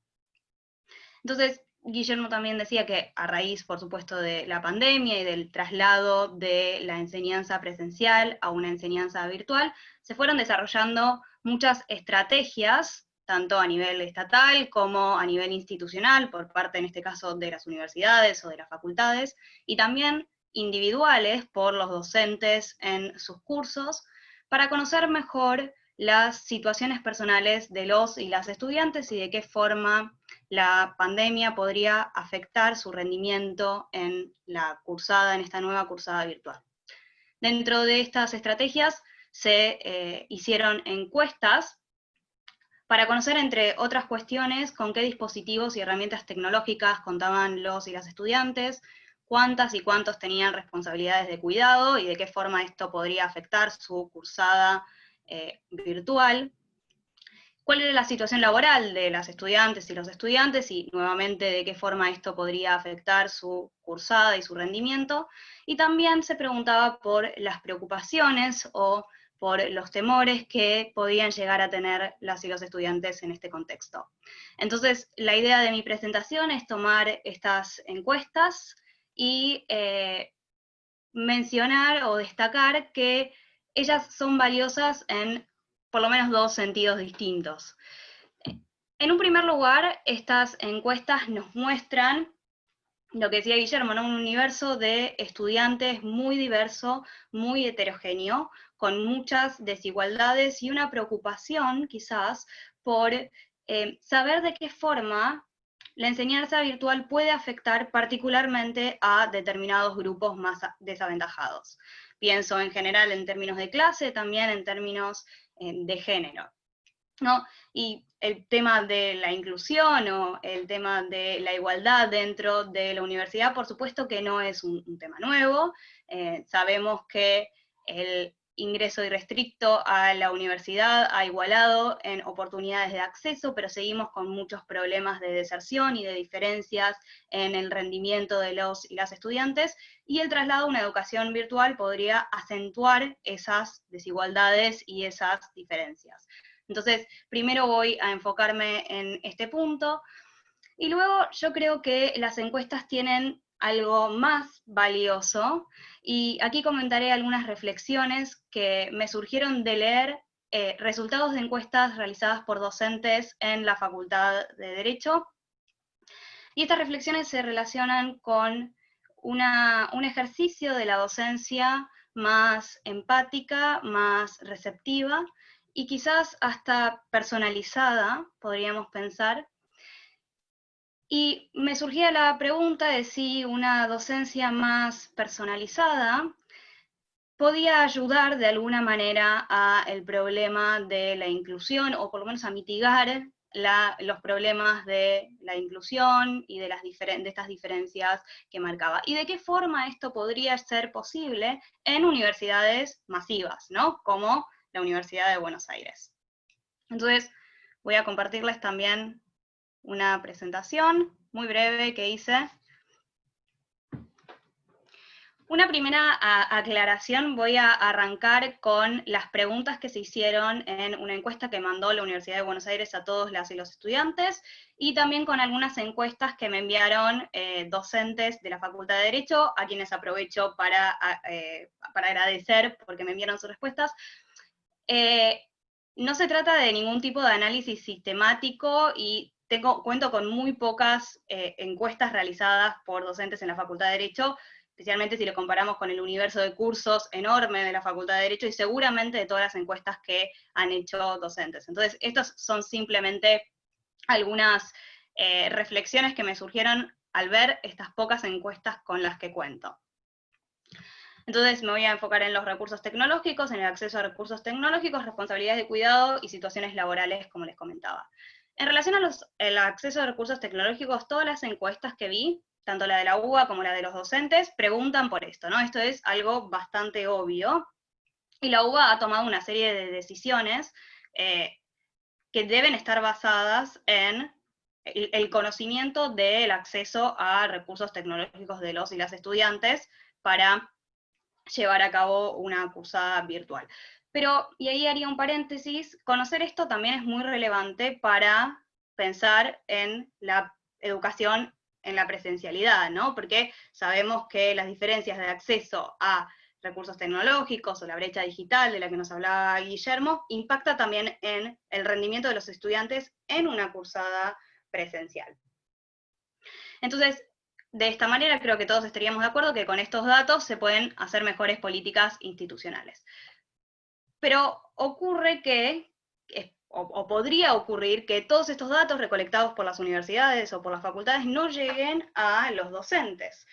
Entonces, Guillermo también decía que a raíz, por supuesto, de la pandemia y del traslado de la enseñanza presencial a una enseñanza virtual, se fueron desarrollando muchas estrategias, tanto a nivel estatal como a nivel institucional, por parte, en este caso, de las universidades o de las facultades, y también individuales por los docentes en sus cursos, para conocer mejor las situaciones personales de los y las estudiantes y de qué forma la pandemia podría afectar su rendimiento en la cursada, en esta nueva cursada virtual. Dentro de estas estrategias se hicieron encuestas para conocer, entre otras cuestiones, con qué dispositivos y herramientas tecnológicas contaban los y las estudiantes, cuántas y cuántos tenían responsabilidades de cuidado y de qué forma esto podría afectar su cursada virtual, cuál era la situación laboral de las estudiantes y los estudiantes, y nuevamente de qué forma esto podría afectar su cursada y su rendimiento, y también se preguntaba por las preocupaciones o por los temores que podían llegar a tener las y los estudiantes en este contexto. Entonces, la idea de mi presentación es tomar estas encuestas y mencionar o destacar que ellas son valiosas en por lo menos dos sentidos distintos. En un primer lugar, estas encuestas nos muestran lo que decía Guillermo, ¿no? Un universo de estudiantes muy diverso, muy heterogéneo, con muchas desigualdades y una preocupación quizás por saber de qué forma la enseñanza virtual puede afectar particularmente a determinados grupos más desaventajados. Pienso en general en términos de clase, también en términos de género, ¿no? Y el tema de la inclusión o el tema de la igualdad dentro de la universidad, por supuesto que no es un tema nuevo. Sabemos que el ingreso irrestricto a la universidad ha igualado en oportunidades de acceso, pero seguimos con muchos problemas de deserción y de diferencias en el rendimiento de los y las estudiantes, y el traslado a una educación virtual podría acentuar esas desigualdades y esas diferencias. Entonces, primero voy a enfocarme en este punto, y luego yo creo que las encuestas tienen algo más valioso, y aquí comentaré algunas reflexiones que me surgieron de leer resultados de encuestas realizadas por docentes en la Facultad de Derecho, y estas reflexiones se relacionan con un ejercicio de la docencia más empática, más receptiva, y quizás hasta personalizada, podríamos pensar. Y me surgía la pregunta de si una docencia más personalizada podía ayudar de alguna manera al problema de la inclusión, o por lo menos a mitigar los problemas de la inclusión y de estas diferencias que marcaba. Y de qué forma esto podría ser posible en universidades masivas, ¿no? Como la Universidad de Buenos Aires. Entonces, voy a compartirles también una presentación muy breve que hice. Una primera aclaración, voy a arrancar con las preguntas que se hicieron en una encuesta que mandó la Universidad de Buenos Aires a todos las y los estudiantes, y también con algunas encuestas que me enviaron docentes de la Facultad de Derecho, a quienes aprovecho para agradecer porque me enviaron sus respuestas. No se trata de ningún tipo de análisis sistemático, y cuento con muy pocas encuestas realizadas por docentes en la Facultad de Derecho, especialmente si lo comparamos con el universo de cursos enorme de la Facultad de Derecho, y seguramente de todas las encuestas que han hecho docentes. Entonces, estos son simplemente algunas reflexiones que me surgieron al ver estas pocas encuestas con las que cuento. Entonces me voy a enfocar en los recursos tecnológicos, en el acceso a recursos tecnológicos, responsabilidades de cuidado y situaciones laborales, como les comentaba. En relación al acceso a recursos tecnológicos, todas las encuestas que vi, tanto la de la UBA como la de los docentes, preguntan por esto, ¿no? Esto es algo bastante obvio, y la UBA ha tomado una serie de decisiones que deben estar basadas en el conocimiento del acceso a recursos tecnológicos de los y las estudiantes para llevar a cabo una cursada virtual. Pero, y ahí haría un paréntesis, conocer esto también es muy relevante para pensar en la educación en la presencialidad, ¿no? Porque sabemos que las diferencias de acceso a recursos tecnológicos o la brecha digital de la que nos hablaba Guillermo, impacta también en el rendimiento de los estudiantes en una cursada presencial. Entonces, de esta manera creo que todos estaríamos de acuerdo que con estos datos se pueden hacer mejores políticas institucionales. Pero ocurre que, o podría ocurrir, que todos estos datos recolectados por las universidades o por las facultades no lleguen a los docentes.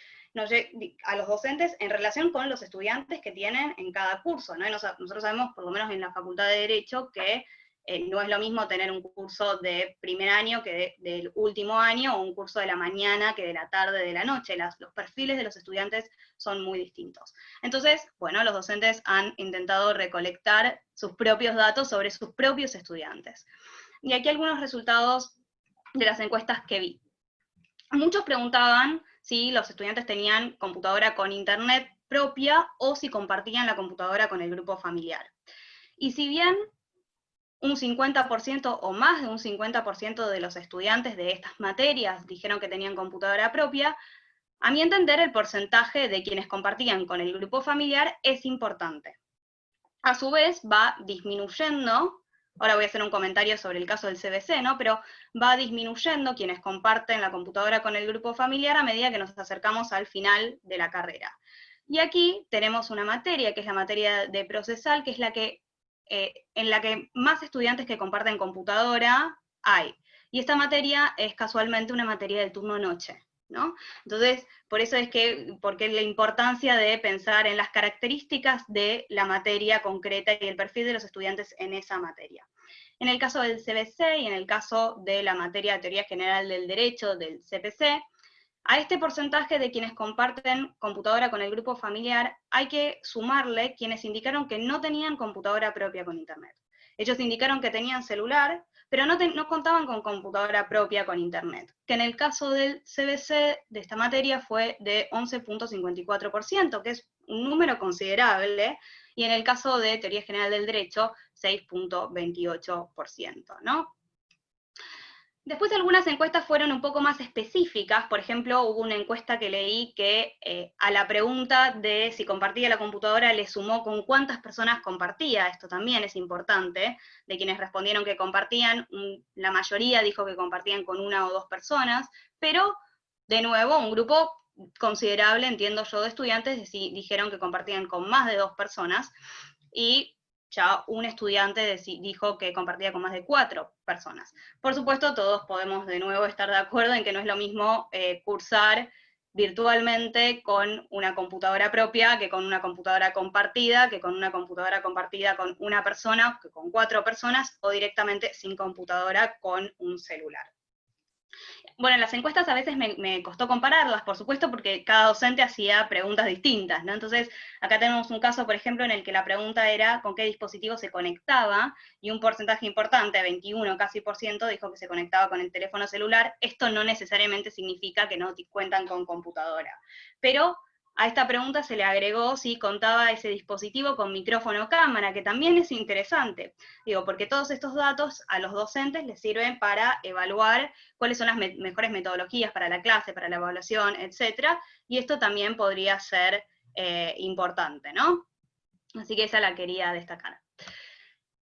A los docentes en relación con los estudiantes que tienen en cada curso, ¿no? Y nosotros sabemos, por lo menos en la Facultad de Derecho, que no es lo mismo tener un curso de primer año que del último año, o un curso de la mañana que de la tarde, de la noche. Los perfiles de los estudiantes son muy distintos. Entonces, bueno, los docentes han intentado recolectar sus propios datos sobre sus propios estudiantes. Y aquí algunos resultados de las encuestas que vi. Muchos preguntaban si los estudiantes tenían computadora con internet propia o si compartían la computadora con el grupo familiar. Y si bien un 50% o más de un 50% de los estudiantes de estas materias dijeron que tenían computadora propia, a mi entender el porcentaje de quienes compartían con el grupo familiar es importante. a su vez va disminuyendo. Ahora voy a hacer un comentario sobre el caso del CBC, ¿no? Pero va disminuyendo quienes comparten la computadora con el grupo familiar a medida que nos acercamos al final de la carrera. Y aquí tenemos una materia, que es la materia de procesal, que es la que, en la que más estudiantes que comparten computadora hay. Y esta materia es casualmente una materia del turno noche, ¿no? Entonces, por eso es que, porque la importancia de pensar en las características de la materia concreta y el perfil de los estudiantes en esa materia. En el caso del CBC y en el caso de la materia de Teoría General del Derecho, del CPC, a este porcentaje de quienes comparten computadora con el grupo familiar hay que sumarle quienes indicaron que no tenían computadora propia con internet. Ellos indicaron que tenían celular, pero no contaban con computadora propia con internet, que en el caso del CBC de esta materia fue de 11.54%, que es un número considerable, y en el caso de Teoría General del Derecho, 6.28%, ¿no? Después algunas encuestas fueron un poco más específicas. Por ejemplo, hubo una encuesta que leí que a la pregunta de si compartía la computadora le sumó con cuántas personas compartía. Esto también es importante. De quienes respondieron que compartían, la mayoría dijo que compartían con 1 o 2 personas, pero de nuevo un grupo considerable, entiendo yo, de estudiantes dijeron que compartían con más de 2 personas, y ya un estudiante dijo que compartía con más de 4 personas. Por supuesto, todos podemos de nuevo estar de acuerdo en que no es lo mismo cursar virtualmente con una computadora propia que con una computadora compartida, que con una computadora compartida con una persona, que con 4 personas, o directamente sin computadora con un celular. Bueno, en las encuestas a veces me costó compararlas, por supuesto, porque cada docente hacía preguntas distintas, ¿no? Entonces, acá tenemos un caso, por ejemplo, en el que la pregunta era con qué dispositivo se conectaba, y un porcentaje importante, 21 casi por ciento, dijo que se conectaba con el teléfono celular. Esto no necesariamente significa que no cuentan con computadora, pero a esta pregunta se le agregó si contaba ese dispositivo con micrófono o cámara, que también es interesante. Digo, porque todos estos datos a los docentes les sirven para evaluar cuáles son las mejores metodologías para la clase, para la evaluación, etcétera, y esto también podría ser importante, ¿no? Así que esa la quería destacar.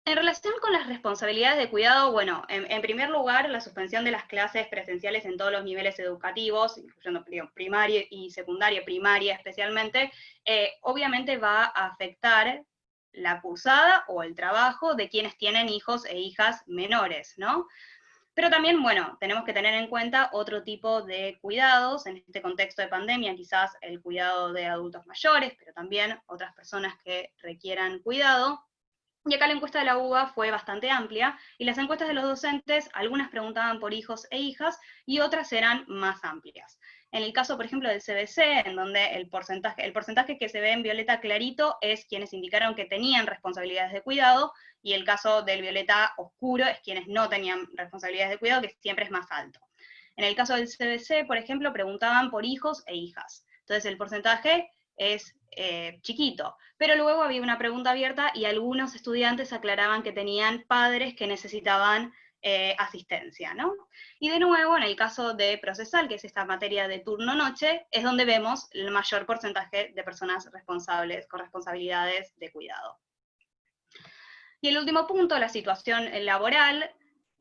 En relación con las responsabilidades de cuidado, bueno, en primer lugar, la suspensión de las clases presenciales en todos los niveles educativos, incluyendo primaria y secundaria, primaria especialmente, obviamente va a afectar la cursada o el trabajo de quienes tienen hijos e hijas menores, ¿no? Pero también, bueno, tenemos que tener en cuenta otro tipo de cuidados, en este contexto de pandemia, quizás el cuidado de adultos mayores, pero también otras personas que requieran cuidado. Y acá la encuesta de la UBA fue bastante amplia, y las encuestas de los docentes, algunas preguntaban por hijos e hijas, y otras eran más amplias. En el caso, por ejemplo, del CBC, en donde el porcentaje que se ve en violeta clarito es quienes indicaron que tenían responsabilidades de cuidado, y el caso del violeta oscuro es quienes no tenían responsabilidades de cuidado, que siempre es más alto. En el caso del CBC, por ejemplo, preguntaban por hijos e hijas. Entonces el porcentaje es chiquito, pero luego había una pregunta abierta y algunos estudiantes aclaraban que tenían padres que necesitaban asistencia, ¿no? Y de nuevo, en el caso de procesal, que es esta materia de turno-noche, es donde vemos el mayor porcentaje de personas responsables, con responsabilidades de cuidado. Y el último punto, la situación laboral.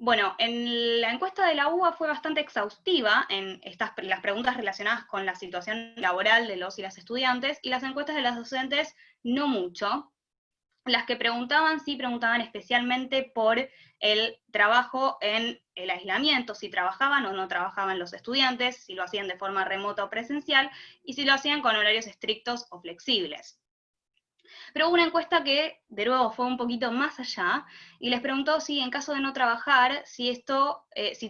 Bueno, en la encuesta de la UBA fue bastante exhaustiva en las preguntas relacionadas con la situación laboral de los y las estudiantes, y las encuestas de las docentes no mucho. Las que preguntaban, sí preguntaban especialmente por el trabajo en el aislamiento, si trabajaban o no trabajaban los estudiantes, si lo hacían de forma remota o presencial, y si lo hacían con horarios estrictos o flexibles. Pero hubo una encuesta que, de nuevo, fue un poquito más allá, y les preguntó si en caso de no trabajar, si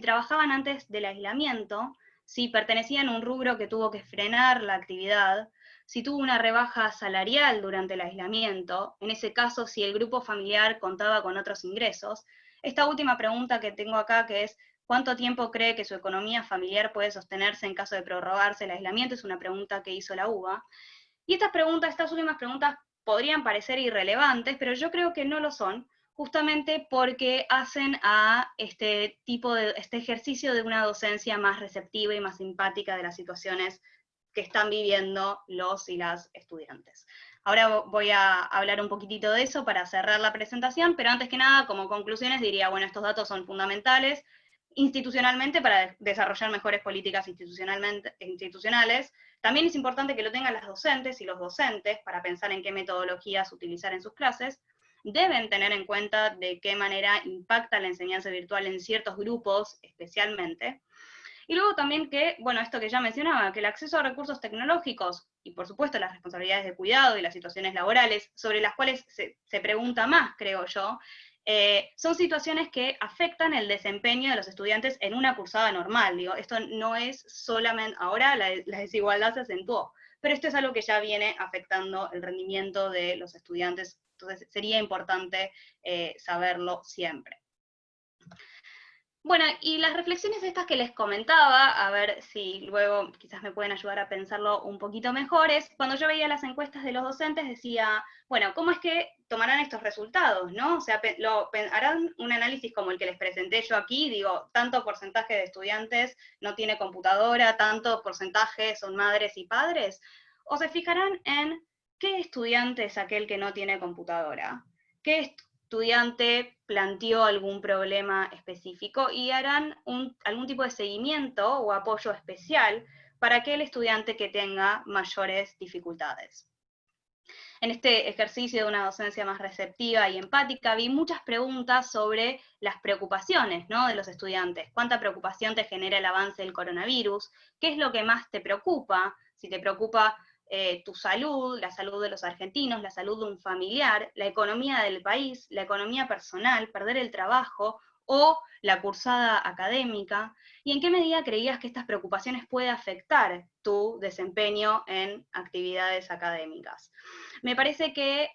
trabajaban antes del aislamiento, si pertenecían a un rubro que tuvo que frenar la actividad, si tuvo una rebaja salarial durante el aislamiento, en ese caso si el grupo familiar contaba con otros ingresos. Esta última pregunta que tengo acá, que es ¿cuánto tiempo cree que su economía familiar puede sostenerse en caso de prorrogarse el aislamiento?, es una pregunta que hizo la UBA. Y estas últimas preguntas podrían parecer irrelevantes, pero yo creo que no lo son, justamente porque hacen a este ejercicio de una docencia más receptiva y más simpática de las situaciones que están viviendo los y las estudiantes. Ahora voy a hablar un poquitito de eso para cerrar la presentación, pero antes que nada, como conclusiones diría, bueno, estos datos son fundamentales institucionalmente para desarrollar mejores políticas institucionales. También es importante que lo tengan las docentes y los docentes para pensar en qué metodologías utilizar en sus clases. Deben tener en cuenta de qué manera impacta la enseñanza virtual en ciertos grupos especialmente. Y luego también que, bueno, esto que ya mencionaba, que el acceso a recursos tecnológicos, y por supuesto las responsabilidades de cuidado y las situaciones laborales, sobre las cuales se pregunta más, creo yo, son situaciones que afectan el desempeño de los estudiantes en una cursada normal. Digo, esto no es solamente, ahora la desigualdad se acentuó, pero esto es algo que ya viene afectando el rendimiento de los estudiantes, entonces sería importante saberlo siempre. Bueno, y las reflexiones estas que les comentaba, a ver si luego quizás me pueden ayudar a pensarlo un poquito mejor, es cuando yo veía las encuestas de los docentes decía, bueno, ¿cómo es que tomarán estos resultados, no? O sea, harán un análisis como el que les presenté yo aquí, digo, tanto porcentaje de estudiantes no tiene computadora, tanto porcentaje son madres y padres, o se fijarán en qué estudiante es aquel que no tiene computadora, qué estudiante planteó algún problema específico y harán algún tipo de seguimiento o apoyo especial para aquel estudiante que tenga mayores dificultades. En este ejercicio de una docencia más receptiva y empática vi muchas preguntas sobre las preocupaciones, ¿no?, de los estudiantes. ¿Cuánta preocupación te genera el avance del coronavirus? ¿Qué es lo que más te preocupa? Si te preocupa tu salud, la salud de los argentinos, la salud de un familiar, la economía del país, la economía personal, perder el trabajo o la cursada académica, y en qué medida creías que estas preocupaciones pueden afectar tu desempeño en actividades académicas. Me parece que,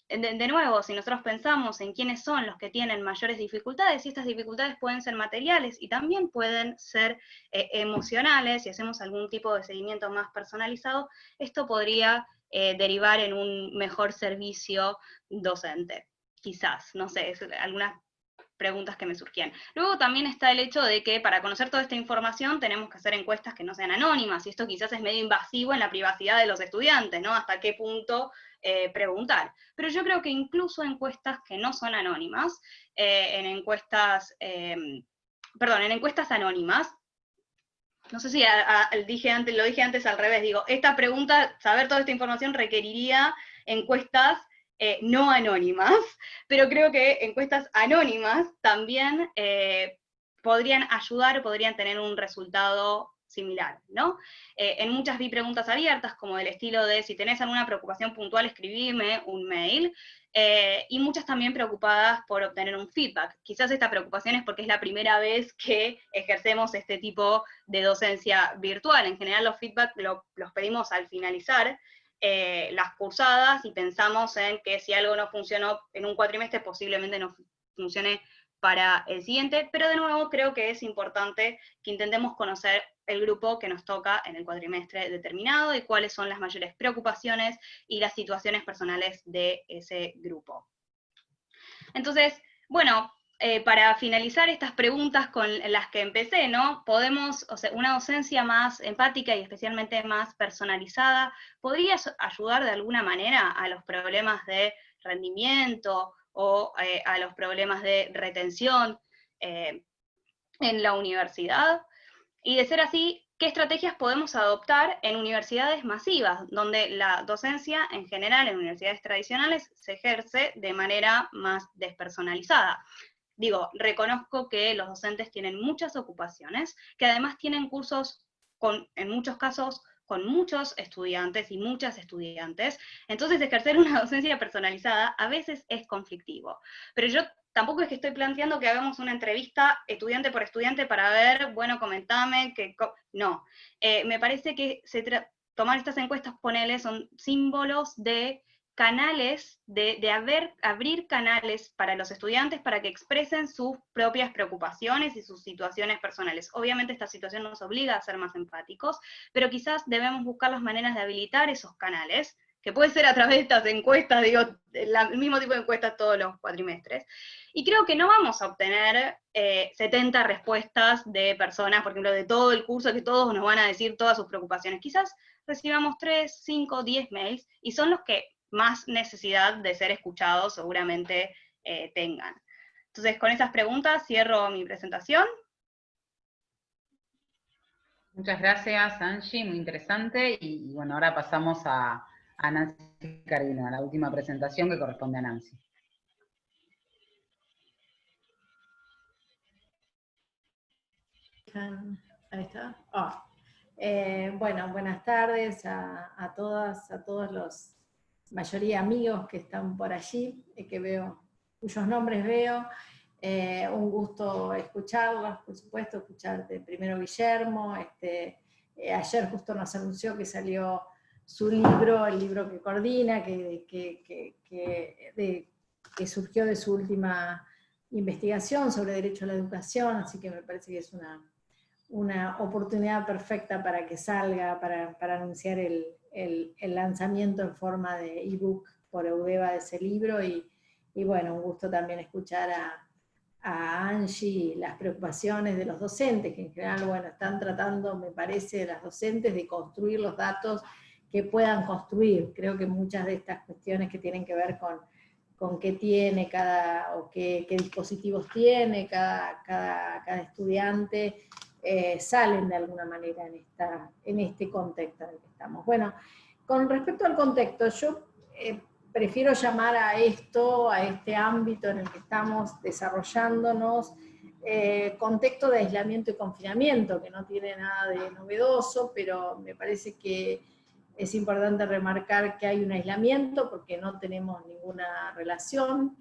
de nuevo, si nosotros pensamos en quiénes son los que tienen mayores dificultades, y estas dificultades pueden ser materiales y también pueden ser emocionales, y hacemos algún tipo de seguimiento más personalizado, esto podría derivar en un mejor servicio docente. Quizás, no sé, algunas preguntas que me surgían. Luego también está el hecho de que para conocer toda esta información tenemos que hacer encuestas que no sean anónimas, y esto quizás es medio invasivo en la privacidad de los estudiantes, ¿no? Hasta qué punto preguntar. Pero yo creo que incluso encuestas que no son anónimas, en encuestas anónimas, no sé si lo dije antes al revés, digo, esta pregunta, saber toda esta información requeriría encuestas no anónimas, pero creo que encuestas anónimas también podrían ayudar, podrían tener un resultado similar, ¿no? En muchas vi preguntas abiertas, como del estilo de, si tenés alguna preocupación puntual, escribime un mail, y muchas también preocupadas por obtener un feedback. Quizás esta preocupación es porque es la primera vez que ejercemos este tipo de docencia virtual. En general los feedback los pedimos al finalizar las cursadas, y pensamos en que si algo no funcionó en un cuatrimestre, posiblemente no funcione para el siguiente, pero de nuevo creo que es importante que intentemos conocer el grupo que nos toca en el cuatrimestre determinado y cuáles son las mayores preocupaciones y las situaciones personales de ese grupo. Entonces, bueno, para finalizar estas preguntas con las que empecé, ¿no? Podemos, o sea, una docencia más empática y especialmente más personalizada, ¿podría ayudar de alguna manera a los problemas de rendimiento o a los problemas de retención en la universidad? Y de ser así, ¿qué estrategias podemos adoptar en universidades masivas, donde la docencia en general en universidades tradicionales se ejerce de manera más despersonalizada? Digo, reconozco que los docentes tienen muchas ocupaciones, que además tienen cursos en muchos casos con muchos estudiantes y muchas estudiantes, entonces ejercer una docencia personalizada a veces es conflictivo. Pero yo tampoco es que estoy planteando que hagamos una entrevista estudiante por estudiante para ver, bueno, comentame, no. Me parece que tomar estas encuestas, ponele, son símbolos de canales, de abrir canales para los estudiantes para que expresen sus propias preocupaciones y sus situaciones personales. Obviamente esta situación nos obliga a ser más empáticos, pero quizás debemos buscar las maneras de habilitar esos canales, que puede ser a través de estas encuestas, digo, el mismo tipo de encuestas todos los cuatrimestres. Y creo que no vamos a obtener 70 respuestas de personas, por ejemplo, de todo el curso, que todos nos van a decir todas sus preocupaciones. Quizás recibamos 3, 5, 10 mails, y son los que más necesidad de ser escuchados seguramente tengan. Entonces, con esas preguntas cierro mi presentación. Muchas gracias, Angie, muy interesante. Y bueno, ahora pasamos a Nancy Cardino, a la última presentación que corresponde a Nancy. Ahí está. Bueno, buenas tardes a todas, a todos los, mayoría amigos que están por allí, que veo, cuyos nombres veo. Un gusto escucharlos, por supuesto, escucharte primero Guillermo. Ayer justo nos anunció que salió su libro, el libro que coordina, que surgió de su última investigación sobre derecho a la educación, así que me parece que es una oportunidad perfecta para que salga, para anunciar el lanzamiento en forma de ebook por Eudeva de ese libro, y bueno, un gusto también escuchar a Angie las preocupaciones de los docentes, que en general, bueno, están tratando, me parece, las docentes de construir los datos que puedan construir. Creo que muchas de estas cuestiones que tienen que ver con qué tiene cada, o qué dispositivos tiene cada estudiante, salen de alguna manera en este contexto en el que estamos. Bueno, con respecto al contexto, yo prefiero llamar a este ámbito en el que estamos desarrollándonos, contexto de aislamiento y confinamiento, que no tiene nada de novedoso, pero me parece que es importante remarcar que hay un aislamiento porque no tenemos ninguna relación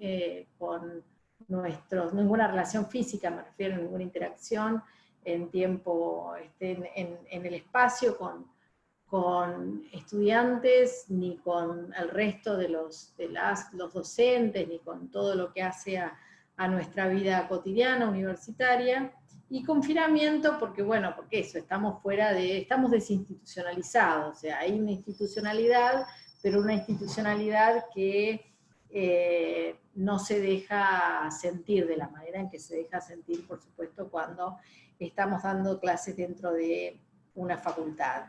con ninguna relación física, me refiero a ninguna interacción en tiempo, en el espacio con estudiantes, ni con el resto de los docentes, ni con todo lo que hace a nuestra vida cotidiana, universitaria. Y confinamiento porque, bueno, porque eso, estamos desinstitucionalizados, o sea, hay una institucionalidad, pero una institucionalidad que no se deja sentir de la manera en que se deja sentir, por supuesto, cuando estamos dando clases dentro de una facultad.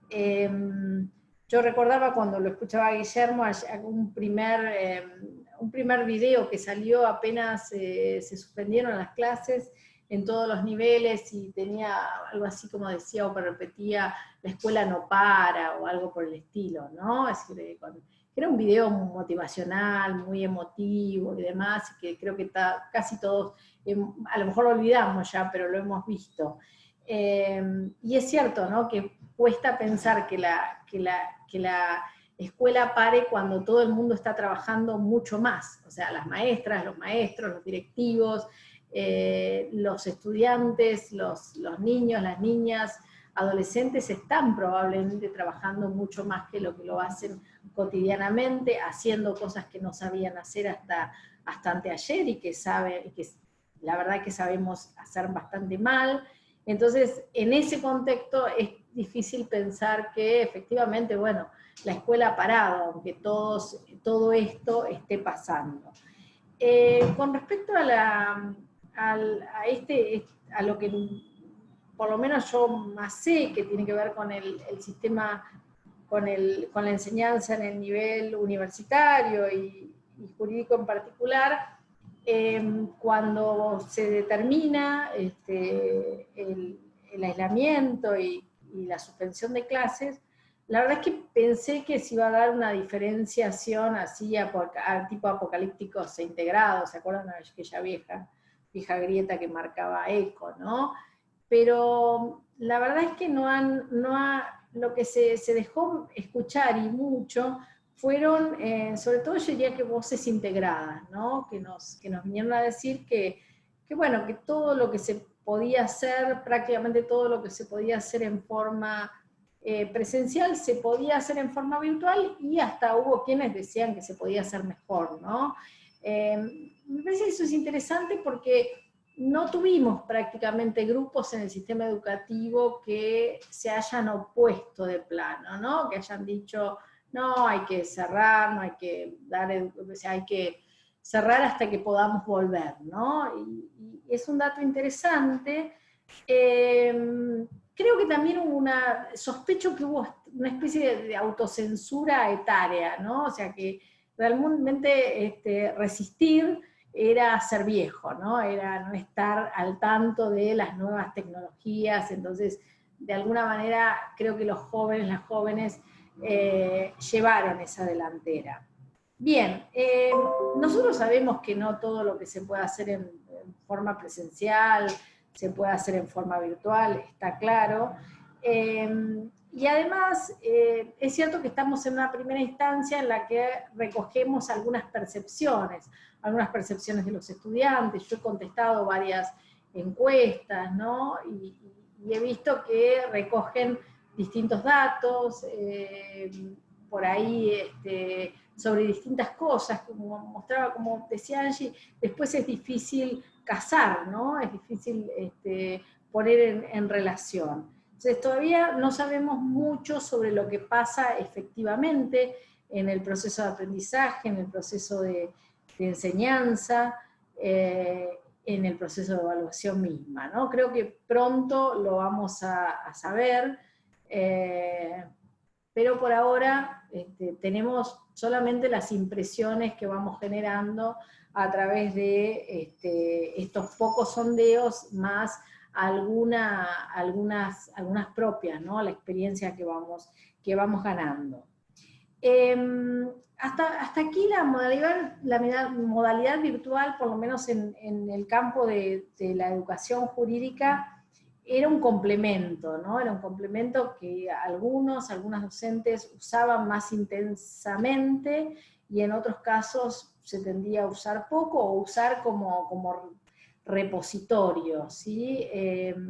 Yo recordaba cuando lo escuchaba a Guillermo, un primer video que salió apenas se suspendieron las clases en todos los niveles, y tenía algo así como decía o repetía, la escuela no para, o algo por el estilo, ¿no? Es decir, era un video motivacional, muy emotivo y demás, y que creo que casi todos, a lo mejor lo olvidamos ya, pero lo hemos visto. Y es cierto, ¿no?, que cuesta pensar que la escuela pare cuando todo el mundo está trabajando mucho más, o sea, las maestras, los maestros, los directivos, los estudiantes, los niños, las niñas, adolescentes están probablemente trabajando mucho más que lo que lo hacen cotidianamente, haciendo cosas que no sabían hacer hasta anteayer y que la verdad que sabemos hacer bastante mal. Entonces, en ese contexto es difícil pensar que efectivamente, bueno, la escuela ha parado, aunque todo esto esté pasando. Con respecto a lo que por lo menos yo más sé, que tiene que ver con el sistema, con la enseñanza en el nivel universitario y jurídico en particular, cuando se determina el aislamiento y la suspensión de clases, la verdad es que pensé que se iba a dar una diferenciación así tipo apocalípticos e integrados, ¿se acuerdan de aquella vieja grieta que marcaba ECO, ¿no? Pero la verdad es que lo que se dejó escuchar, y mucho, fueron, sobre todo yo diría que voces integradas, ¿no? Que nos vinieron a decir que bueno, que todo lo que se podía hacer, prácticamente todo lo que se podía hacer en forma presencial, se podía hacer en forma virtual, y hasta hubo quienes decían que se podía hacer mejor, ¿no? Me parece que eso es interesante porque no tuvimos prácticamente grupos en el sistema educativo que se hayan opuesto de plano, ¿no? Que hayan dicho, no, hay que cerrar, no hay que o sea, hay que cerrar hasta que podamos volver, ¿no? Y es un dato interesante, que creo que también hubo sospecho que hubo una especie de autocensura etaria, ¿no? O sea que realmente resistir era ser viejo, ¿no? Era no estar al tanto de las nuevas tecnologías, entonces de alguna manera creo que los jóvenes, las jóvenes llevaron esa delantera. Bien, nosotros sabemos que no todo lo que se puede hacer en forma presencial se puede hacer en forma virtual, está claro. Y además, es cierto que estamos en una primera instancia en la que recogemos algunas percepciones de los estudiantes. Yo he contestado varias encuestas, ¿no? Y he visto que recogen distintos datos, por ahí sobre distintas cosas, como mostraba, como decía Angie, después es difícil casar, ¿no? Es difícil poner en relación. Entonces todavía no sabemos mucho sobre lo que pasa efectivamente en el proceso de aprendizaje, en el proceso de enseñanza, en el proceso de evaluación misma, ¿no? Creo que pronto lo vamos a saber, pero por ahora tenemos solamente las impresiones que vamos generando a través de estos pocos sondeos, más algunas propias, ¿no? La experiencia que vamos ganando. Hasta aquí la modalidad virtual, por lo menos en el campo de la educación jurídica, era un complemento, ¿no? Era un complemento que algunas docentes usaban más intensamente, y en otros casos se tendía a usar poco, o usar como repositorio, ¿sí? Hemos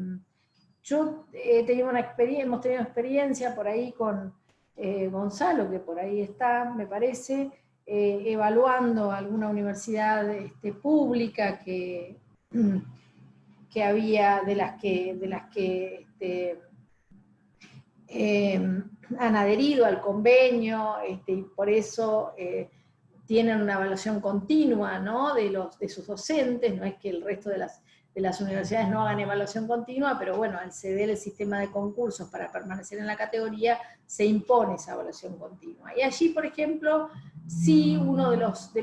tenido experiencia por ahí con Gonzalo, que por ahí está, me parece, evaluando alguna universidad pública que había, de las que han adherido al convenio, y por eso tienen una evaluación continua, ¿no? de sus docentes. No es que el resto de las universidades no hagan evaluación continua, pero bueno, al ceder el sistema de concursos para permanecer en la categoría, se impone esa evaluación continua. Y allí, por ejemplo, sí, uno de los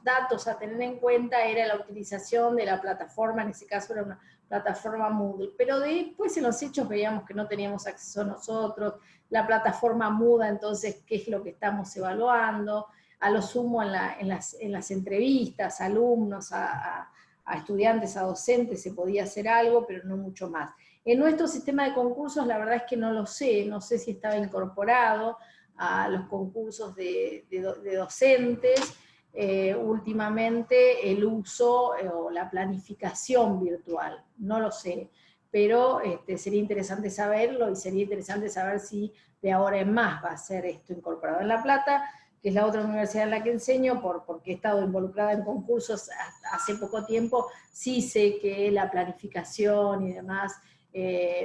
datos a tener en cuenta era la utilización de la plataforma, en ese caso era una plataforma Moodle, pero después en los hechos veíamos que no teníamos acceso nosotros, la plataforma muda, entonces, ¿qué es lo que estamos evaluando? A lo sumo en las entrevistas, a alumnos, a estudiantes, a docentes, se podía hacer algo, pero no mucho más. En nuestro sistema de concursos, la verdad es que no lo sé, no sé si estaba incorporado a los concursos de docentes, últimamente el uso o la planificación virtual, no lo sé, pero sería interesante saberlo, y sería interesante saber si de ahora en más va a ser esto incorporado. En La Plata, que es la otra universidad en la que enseño, porque he estado involucrada en concursos hace poco tiempo, sí sé que la planificación y demás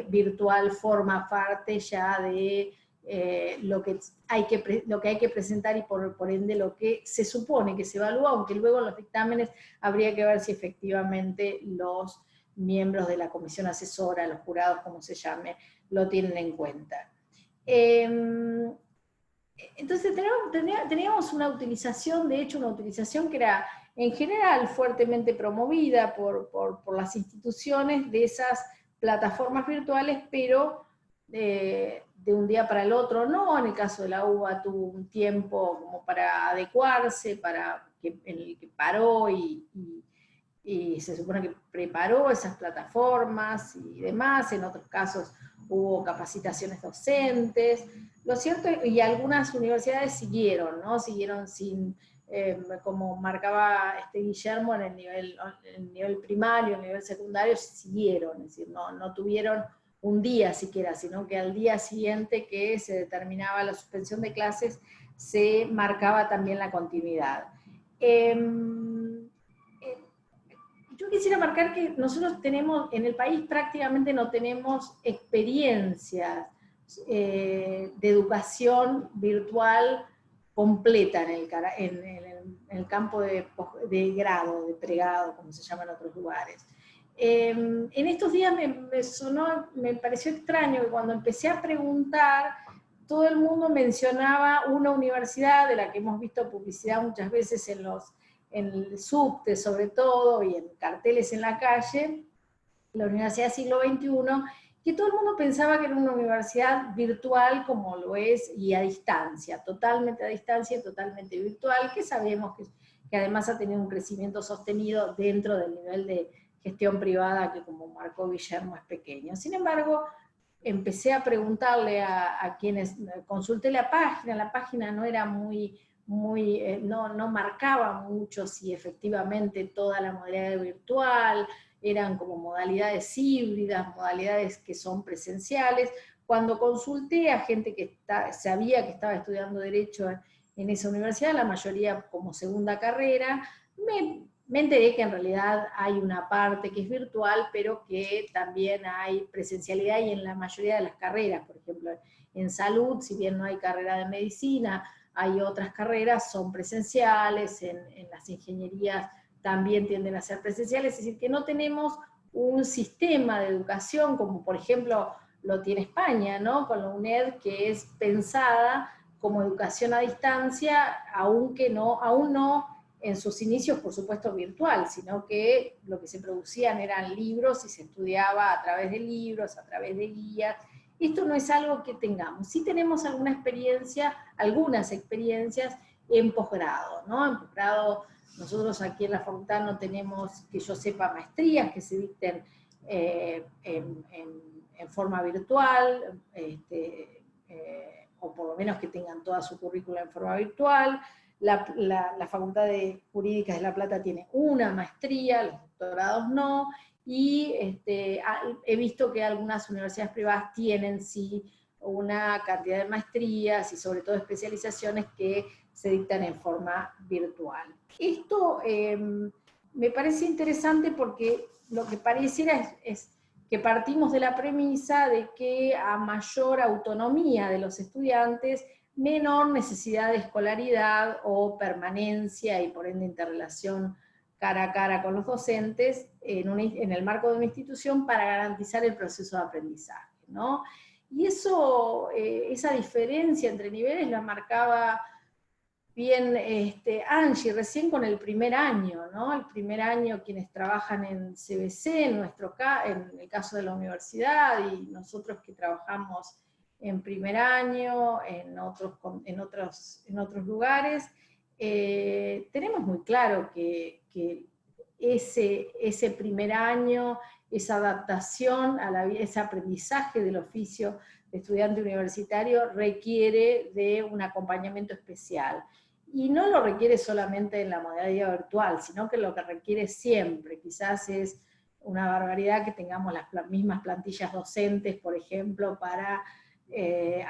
virtual forma parte ya de lo que hay que presentar, y por ende lo que se supone que se evalúa, aunque luego en los dictámenes habría que ver si efectivamente los miembros de la comisión asesora, los jurados, como se llame, lo tienen en cuenta. Entonces teníamos una utilización, de hecho una utilización que era en general fuertemente promovida por las instituciones de esas plataformas virtuales, pero de un día para el otro no. En el caso de la UBA tuvo un tiempo como para adecuarse, en el que paró y se supone que preparó esas plataformas y demás. En otros casos hubo capacitaciones docentes. Lo cierto, y algunas universidades siguieron, ¿no? Siguieron sin, como marcaba Guillermo, en el nivel primario, en el nivel secundario, siguieron, es decir, no tuvieron un día siquiera, sino que al día siguiente que se determinaba la suspensión de clases, se marcaba también la continuidad. Yo quisiera marcar que nosotros tenemos, en el país prácticamente no tenemos experiencias de educación virtual completa en el campo de grado, de pregrado, como se llama en otros lugares. En estos días me pareció extraño que cuando empecé a preguntar, todo el mundo mencionaba una universidad de la que hemos visto publicidad muchas veces en el subte sobre todo, y en carteles en la calle, la Universidad Siglo XXI, que todo el mundo pensaba que era una universidad virtual como lo es, y a distancia, totalmente virtual, que sabemos que además ha tenido un crecimiento sostenido dentro del nivel de gestión privada que, como marcó Guillermo, es pequeño. Sin embargo, empecé a preguntarle a quienes, consulté la página no era no marcaba mucho si efectivamente toda la modalidad virtual, eran como modalidades híbridas, modalidades que son presenciales. Cuando consulté a gente que sabía que estaba estudiando Derecho en esa universidad, la mayoría como segunda carrera, me enteré que en realidad hay una parte que es virtual, pero que también hay presencialidad, y en la mayoría de las carreras, por ejemplo, en salud, si bien no hay carrera de medicina, hay otras carreras, son presenciales, en las ingenierías también tienden a ser presenciales, es decir, que no tenemos un sistema de educación como por ejemplo lo tiene España, ¿no? Con la UNED, que es pensada como educación a distancia, aún no en sus inicios, por supuesto, virtual, sino que lo que se producían eran libros y se estudiaba a través de libros, a través de guías. Esto no es algo que tengamos. Sí tenemos algunas experiencias en posgrado, ¿no? En posgrado, nosotros aquí en la facultad no tenemos, que yo sepa, maestrías que se dicten en forma virtual, o por lo menos que tengan toda su currícula en forma virtual. La Facultad de Jurídicas de La Plata tiene una maestría, los doctorados no, y he visto que algunas universidades privadas tienen sí una cantidad de maestrías y sobre todo especializaciones que se dictan en forma virtual. Esto me parece interesante porque lo que pareciera es que partimos de la premisa de que a mayor autonomía de los estudiantes, menor necesidad de escolaridad o permanencia y por ende interrelación cara a cara con los docentes en el marco de una institución para garantizar el proceso de aprendizaje, ¿no? Y esa diferencia entre niveles la marcaba bien Angie recién con el primer año, ¿no? El primer año quienes trabajan en CBC, en el caso de la universidad, y nosotros que trabajamos en primer año, en otros lugares, tenemos muy claro que ese primer año, esa adaptación ese aprendizaje del oficio de estudiante universitario requiere de un acompañamiento especial. Y no lo requiere solamente en la modalidad virtual, sino que lo que requiere siempre, quizás es una barbaridad que tengamos las mismas plantillas docentes, por ejemplo, para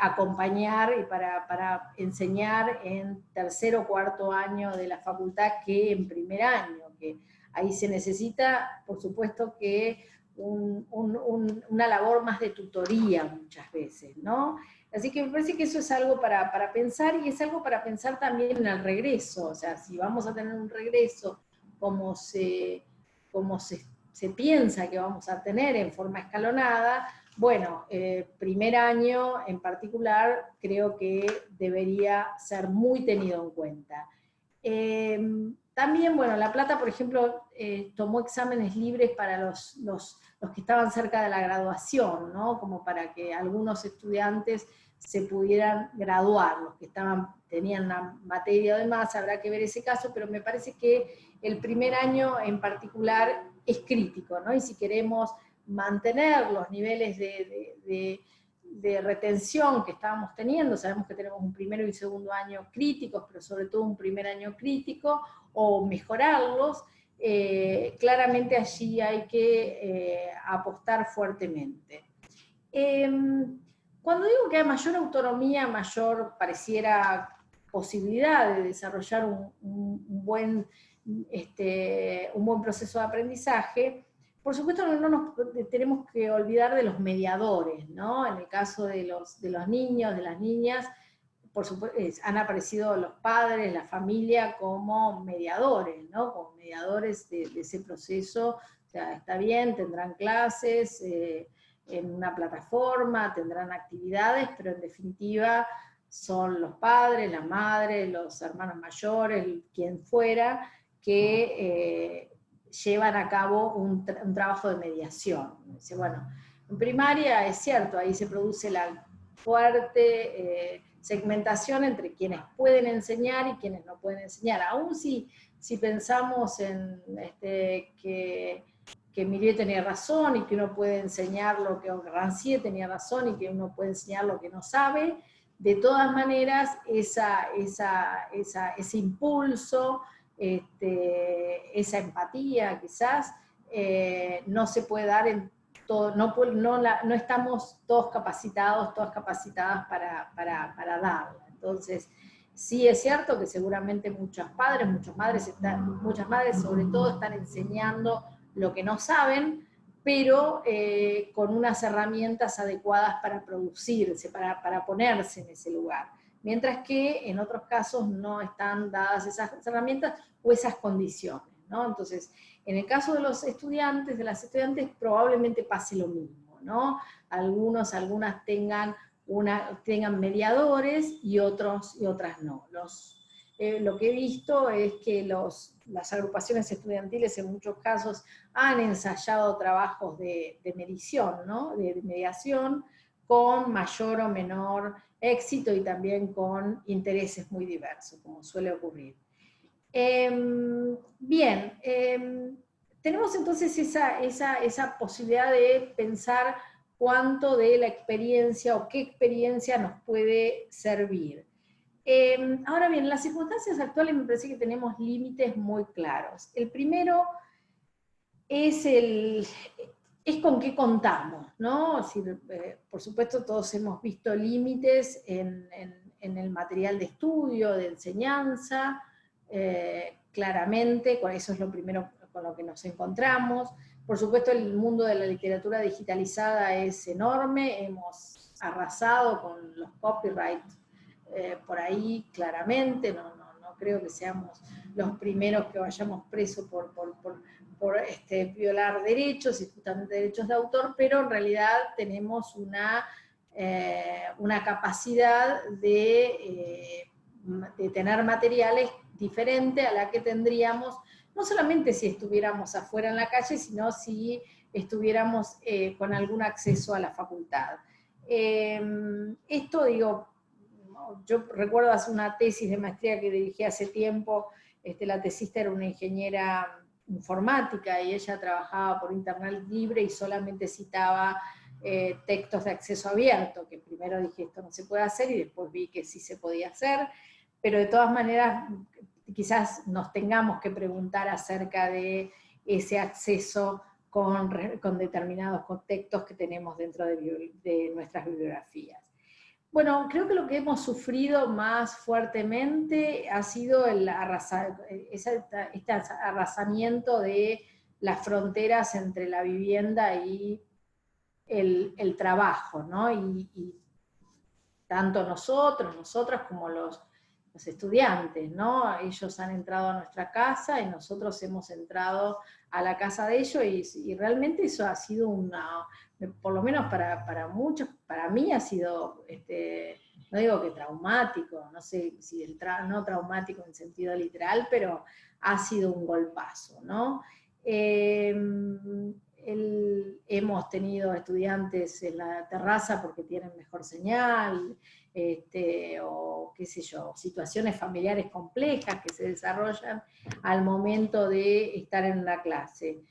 acompañar y para enseñar en tercer o cuarto año de la facultad que en primer año, que ahí se necesita, por supuesto, que una labor más de tutoría muchas veces, ¿no? Así que me parece que eso es algo para pensar, y es algo para pensar también en el regreso, o sea, si vamos a tener un regreso como se piensa que vamos a tener en forma escalonada, bueno, primer año en particular creo que debería ser muy tenido en cuenta. También, bueno, La Plata, por ejemplo, tomó exámenes libres para los que estaban cerca de la graduación, ¿no? Como para que algunos estudiantes se pudieran graduar, los que tenían una materia de más, habrá que ver ese caso, pero me parece que el primer año en particular es crítico, ¿no? Y si queremos mantener los niveles de retención que estábamos teniendo, sabemos que tenemos un primero y segundo año críticos, pero sobre todo un primer año crítico, o mejorarlos, claramente allí hay que apostar fuertemente. Cuando digo que hay mayor autonomía, mayor pareciera posibilidad de desarrollar un buen proceso de aprendizaje, por supuesto no nos tenemos que olvidar de los mediadores, ¿no? En el caso de los niños, de las niñas, por supuesto, han aparecido los padres, la familia como mediadores, ¿no? Como mediadores de ese proceso. O está bien, tendrán clases en una plataforma, tendrán actividades, pero en definitiva son los padres, la madre, los hermanos mayores, quien fuera, que llevan a cabo un trabajo de mediación. Dice, bueno, en primaria es cierto, ahí se produce la fuerte segmentación entre quienes pueden enseñar y quienes no pueden enseñar. Aún si pensamos en que Mirieu tenía razón y que uno puede enseñar lo que Rancière tenía razón y que uno puede enseñar lo que no sabe, de todas maneras ese impulso, esa empatía quizás, no se puede dar en todo, no estamos todos capacitados, todas capacitadas para darla. Entonces, sí es cierto que seguramente muchos padres, muchas madres sobre todo están enseñando lo que no saben, pero con unas herramientas adecuadas para producirse, para ponerse en ese lugar. Mientras que en otros casos no están dadas esas herramientas o esas condiciones, ¿no? Entonces, en el caso de los estudiantes, de las estudiantes, probablemente pase lo mismo, ¿no? Algunas tengan mediadores y otras no. Lo que he visto es que las agrupaciones estudiantiles en muchos casos han ensayado trabajos de medición, ¿no? De mediación, con mayor o menor éxito y también con intereses muy diversos, como suele ocurrir. Bien, tenemos entonces esa posibilidad de pensar cuánto de la experiencia o qué experiencia nos puede servir. Ahora bien, en las circunstancias actuales me parece que tenemos límites muy claros. El primero es con qué contamos, ¿no? Es decir, por supuesto todos hemos visto límites en el material de estudio, de enseñanza, claramente, eso es lo primero con lo que nos encontramos. Por supuesto el mundo de la literatura digitalizada es enorme, hemos arrasado con los copyrights por ahí claramente, no creo que seamos los primeros que vayamos presos por violar derechos, y justamente derechos de autor, pero en realidad tenemos una capacidad de tener materiales diferente a la que tendríamos, no solamente si estuviéramos afuera en la calle, sino si estuviéramos con algún acceso a la facultad. Esto, digo, yo recuerdo hacer una tesis de maestría que dirigí hace tiempo, la tesista era una ingeniera informática y ella trabajaba por internet libre y solamente citaba textos de acceso abierto, que primero dije esto no se puede hacer y después vi que sí se podía hacer, pero de todas maneras quizás nos tengamos que preguntar acerca de ese acceso con determinados contextos que tenemos dentro de nuestras bibliografías. Bueno, creo que lo que hemos sufrido más fuertemente ha sido este arrasamiento de las fronteras entre la vivienda y el trabajo, ¿no? Y tanto nosotras como los estudiantes, ¿no? Ellos han entrado a nuestra casa y nosotros hemos entrado a la casa de ellos y realmente eso ha sido por lo menos para muchos, para mí ha sido, no digo que traumático, no sé si no traumático en sentido literal, pero ha sido un golpazo, ¿no? Hemos tenido estudiantes en la terraza porque tienen mejor señal, o qué sé yo, situaciones familiares complejas que se desarrollan al momento de estar en una clase.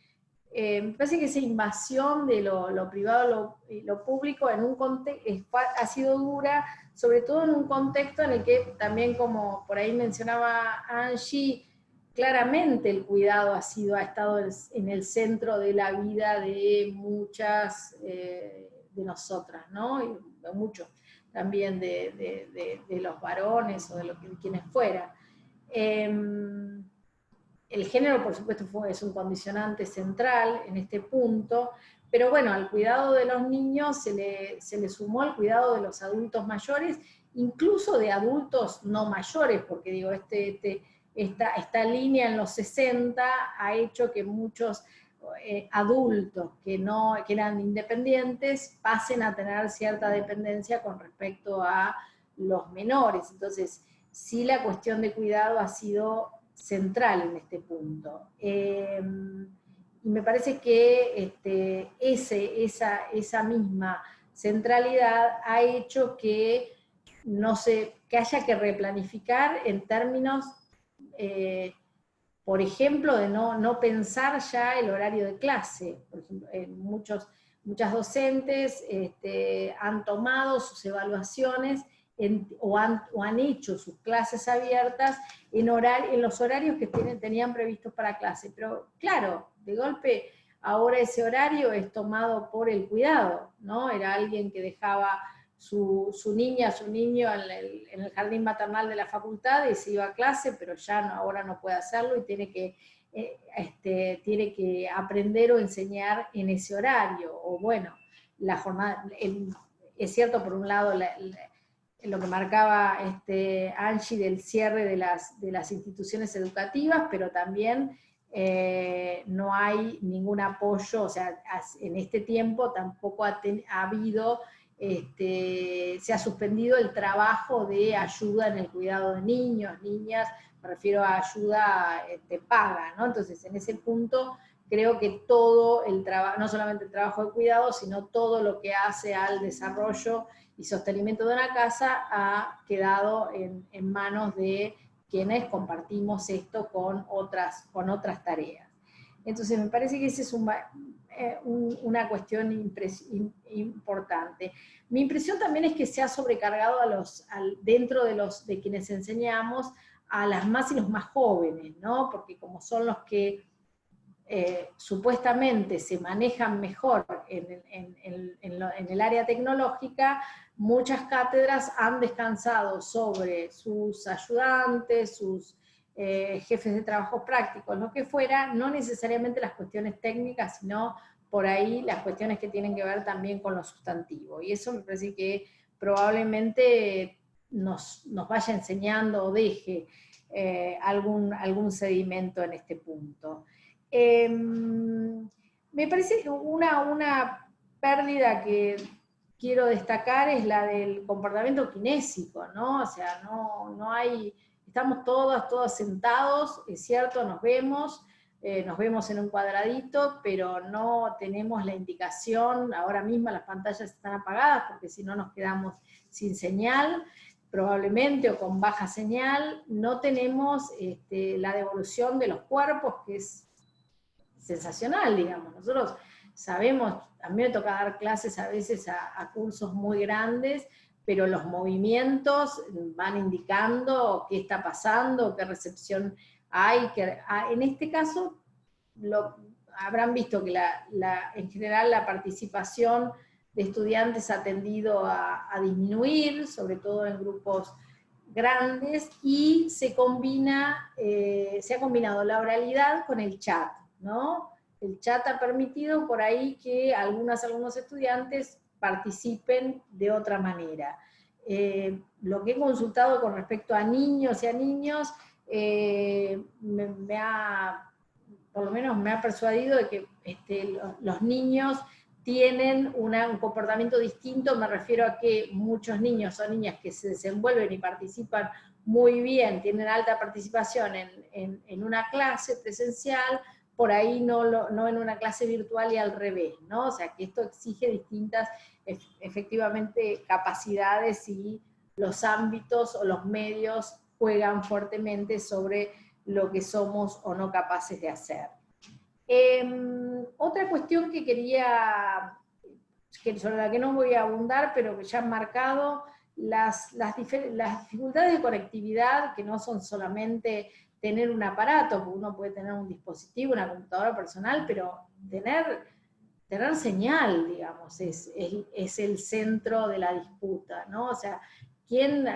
Me parece que esa invasión de lo privado y lo público ha sido dura, sobre todo en un contexto en el que también, como por ahí mencionaba Angie, claramente el cuidado ha estado en el centro de la vida de muchas de nosotras, ¿no? Y de muchos también de los varones o de quienes fueran. El género, por supuesto, es un condicionante central en este punto, pero bueno, al cuidado de los niños se le sumó el cuidado de los adultos mayores, incluso de adultos no mayores, porque digo, esta línea en los 60 ha hecho que muchos adultos que eran independientes pasen a tener cierta dependencia con respecto a los menores. Entonces, sí, la cuestión de cuidado ha sido central en este punto. Y me parece que esa misma centralidad ha hecho que, que haya que replanificar en términos, por ejemplo, de no pensar ya el horario de clase. Por ejemplo, muchas docentes han tomado sus evaluaciones o han hecho sus clases abiertas en los horarios que tenían previstos para clase. Pero claro, de golpe ahora ese horario es tomado por el cuidado, ¿no? Era alguien que dejaba su niña, su niño en el jardín maternal de la facultad y se iba a clase, pero ya ahora no puede hacerlo y tiene que aprender o enseñar en ese horario. O bueno, la jornada, es cierto por un lado lo que marcaba Angie del cierre de las instituciones educativas, pero también no hay ningún apoyo, o sea, en este tiempo tampoco ha habido, se ha suspendido el trabajo de ayuda en el cuidado de niños, niñas, me refiero a ayuda paga, ¿no? Entonces, en ese punto, creo que todo el trabajo, no solamente el trabajo de cuidado, sino todo lo que hace al desarrollo y sostenimiento de una casa ha quedado en manos de quienes compartimos esto con otras tareas. Entonces me parece que esa es una cuestión importante. Mi impresión también es que se ha sobrecargado dentro de quienes enseñamos a las más y los más jóvenes, ¿no? Porque como son los que supuestamente se manejan mejor en el área tecnológica, muchas cátedras han descansado sobre sus ayudantes, sus jefes de trabajo prácticos, lo que fuera, no necesariamente las cuestiones técnicas, sino por ahí las cuestiones que tienen que ver también con lo sustantivo. Y eso me parece que probablemente nos vaya enseñando o deje algún sedimento en este punto. Me parece una pérdida que quiero destacar es la del comportamiento kinésico, ¿no? O sea, no hay, estamos todos sentados, es cierto, nos vemos en un cuadradito, pero no tenemos la indicación, ahora mismo las pantallas están apagadas porque si no nos quedamos sin señal, probablemente, o con baja señal, no tenemos la devolución de los cuerpos, que es sensacional, digamos. Nosotros sabemos, a mí me toca dar clases a veces a cursos muy grandes, pero los movimientos van indicando qué está pasando, qué recepción hay. En este caso, habrán visto que en general la participación de estudiantes ha tendido a disminuir, sobre todo en grupos grandes, y se ha combinado la oralidad con el chat, ¿no? El chat ha permitido por ahí que algunos estudiantes participen de otra manera. Lo que he consultado con respecto a niños y a niños, por lo menos me ha persuadido de que los niños tienen un comportamiento distinto. Me refiero a que muchos niños o niñas que se desenvuelven y participan muy bien, tienen alta participación en una clase presencial, por ahí no en una clase virtual y al revés, ¿no? O sea, que esto exige distintas, efectivamente, capacidades, y los ámbitos o los medios juegan fuertemente sobre lo que somos o no capaces de hacer. Otra cuestión que sobre la que no voy a abundar, pero que ya han marcado, las dificultades de conectividad, que no son solamente tener un aparato, porque uno puede tener un dispositivo, una computadora personal, pero tener señal, digamos, es el centro de la disputa, ¿no? O sea, quién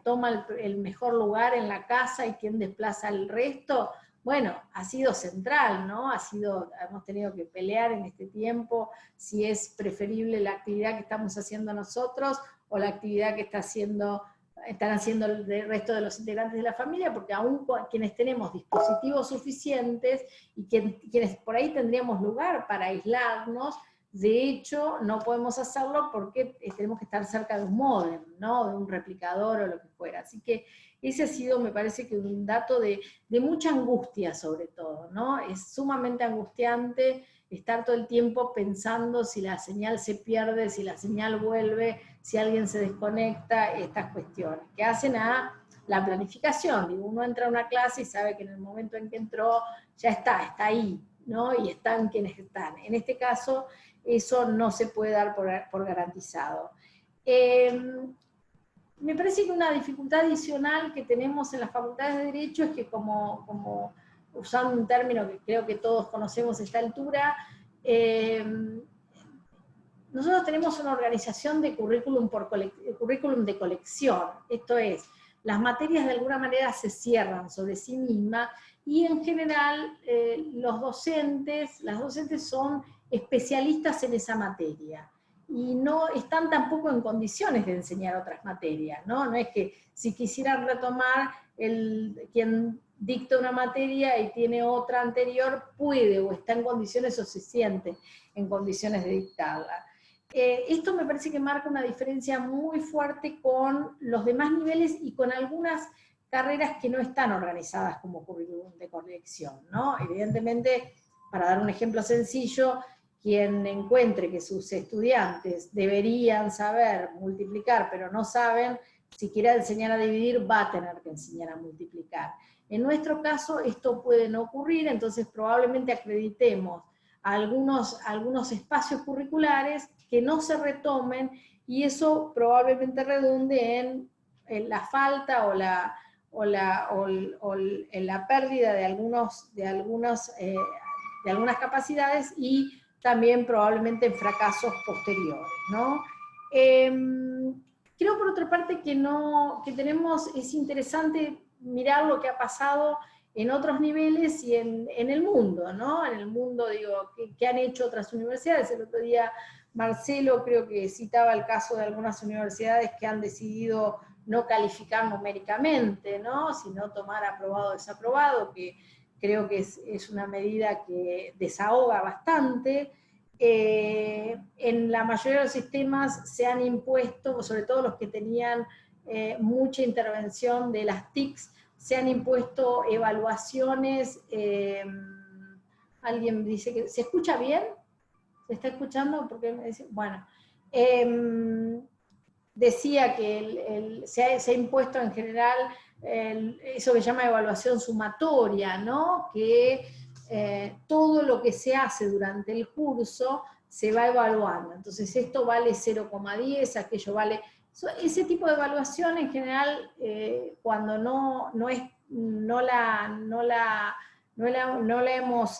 toma el mejor lugar en la casa y quién desplaza el resto, bueno, ha sido central, ¿no? Hemos tenido que pelear en este tiempo si es preferible la actividad que estamos haciendo nosotros o la actividad que está haciendo están haciendo el resto de los integrantes de la familia, porque aún quienes tenemos dispositivos suficientes y quienes por ahí tendríamos lugar para aislarnos, de hecho no podemos hacerlo porque tenemos que estar cerca de un módem, ¿no? De un replicador o lo que fuera. Así que ese ha sido, me parece que un dato de mucha angustia sobre todo, ¿no? Es sumamente angustiante estar todo el tiempo pensando si la señal se pierde, si la señal vuelve, si alguien se desconecta, estas cuestiones, que hacen a la planificación. Digo, uno entra a una clase y sabe que en el momento en que entró ya está ahí, ¿no? Y están quienes están. En este caso, eso no se puede dar por garantizado. Me parece que una dificultad adicional que tenemos en las facultades de Derecho es que como usando un término que creo que todos conocemos a esta altura, nosotros tenemos una organización de currículum de colección. Esto es, las materias de alguna manera se cierran sobre sí mismas y en general las docentes son especialistas en esa materia y no están tampoco en condiciones de enseñar otras materias, ¿no? No es que si quisieran retomar quien dicta una materia y tiene otra anterior, puede o está en condiciones o se siente en condiciones de dictarla. Esto me parece que marca una diferencia muy fuerte con los demás niveles y con algunas carreras que no están organizadas como currículum de colección, ¿no? Evidentemente, para dar un ejemplo sencillo, quien encuentre que sus estudiantes deberían saber multiplicar, pero no saben, si quiere enseñar a dividir, va a tener que enseñar a multiplicar. En nuestro caso esto puede no ocurrir, entonces probablemente acreditemos algunos espacios curriculares que no se retomen, y eso probablemente redunde en la falta o la pérdida de algunas capacidades y también probablemente en fracasos posteriores, ¿no? Creo por otra parte es interesante mirar lo que ha pasado en otros niveles y en el mundo, ¿no? En el mundo, digo, ¿qué han hecho otras universidades? El otro día Marcelo creo que citaba el caso de algunas universidades que han decidido no calificar numéricamente, ¿no? Sino tomar aprobado o desaprobado, que creo que es una medida que desahoga bastante. En la mayoría de los sistemas se han impuesto, sobre todo los que tenían mucha intervención de las TICs, se han impuesto evaluaciones. Alguien dice que ¿se escucha bien? ¿Se está escuchando? Porque me dice, bueno, decía que se ha impuesto en general eso que se llama evaluación sumatoria, ¿no? Que todo lo que se hace durante el curso se va evaluando. Entonces esto vale 0,10, aquello vale... Ese tipo de evaluación en general, cuando no la hemos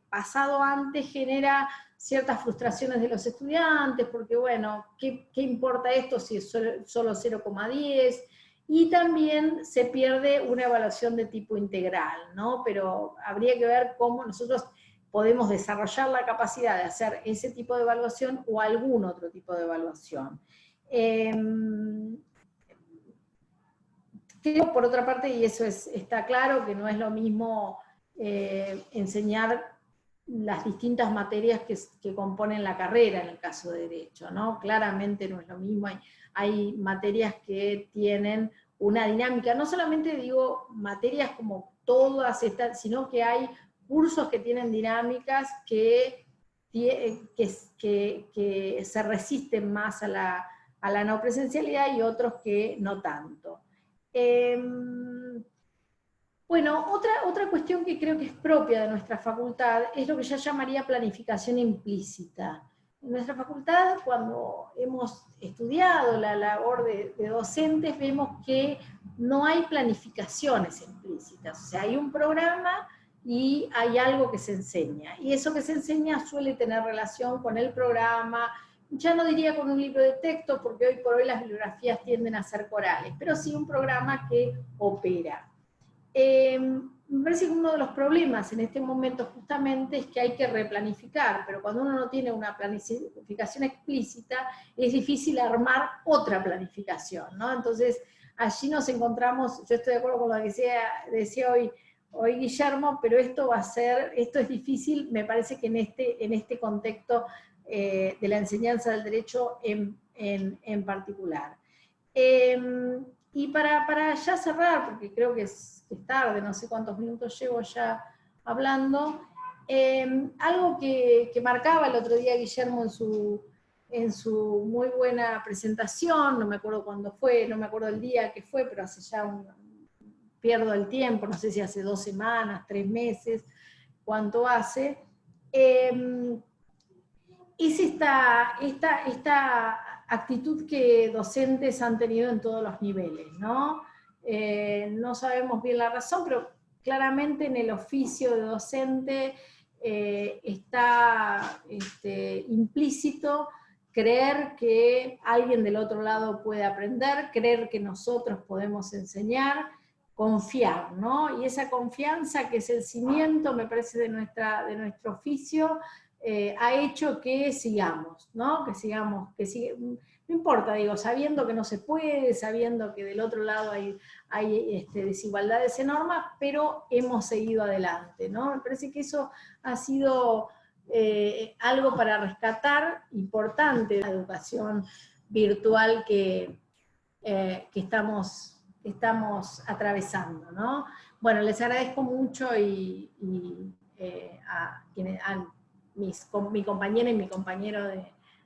pasado antes, genera ciertas frustraciones de los estudiantes, porque bueno, ¿qué importa esto si es solo 0,10? Y también se pierde una evaluación de tipo integral, ¿no? Pero habría que ver cómo nosotros podemos desarrollar la capacidad de hacer ese tipo de evaluación o algún otro tipo de evaluación. Creo, por otra parte, y eso está claro, que no es lo mismo enseñar las distintas materias que componen la carrera en el caso de Derecho, ¿no? Claramente no es lo mismo, hay materias que tienen una dinámica, no solamente digo materias como todas estas, sino que hay cursos que tienen dinámicas que se resisten más a la no presencialidad y otros que no tanto. Bueno, otra cuestión que creo que es propia de nuestra facultad es lo que yo llamaría planificación implícita. En nuestra facultad, cuando hemos estudiado la labor de docentes, vemos que no hay planificaciones implícitas. O sea, hay un programa y hay algo que se enseña. Y eso que se enseña suele tener relación con el programa, ya no diría con un libro de texto, porque hoy por hoy las bibliografías tienden a ser corales, pero sí un programa que opera. me parece que uno de los problemas en este momento justamente es que hay que replanificar, pero cuando uno no tiene una planificación explícita, es difícil armar otra planificación, ¿no? Entonces, allí nos encontramos, yo estoy de acuerdo con lo que decía hoy Guillermo, pero esto es difícil, me parece que en este contexto de la enseñanza del derecho en particular. Y para ya cerrar, porque creo que es tarde, no sé cuántos minutos llevo ya hablando, algo que marcaba el otro día Guillermo en su muy buena presentación, no me acuerdo cuándo fue, no me acuerdo el día que fue, pero hace ya pierdo el tiempo, no sé si hace 2 semanas, 3 meses, cuánto hace, es esta actitud que docentes han tenido en todos los niveles, ¿no? No sabemos bien la razón, pero claramente en el oficio de docente está implícito creer que alguien del otro lado puede aprender, creer que nosotros podemos enseñar, confiar, ¿no? Y esa confianza que es el cimiento, me parece, de nuestro oficio, ha hecho que sigamos, ¿no? No importa, digo, sabiendo que no se puede, sabiendo que del otro lado hay desigualdades enormes, pero hemos seguido adelante, ¿no? Me parece que eso ha sido algo para rescatar, importante de la educación virtual que estamos atravesando, ¿no? Bueno, les agradezco mucho a mi compañera y mi compañero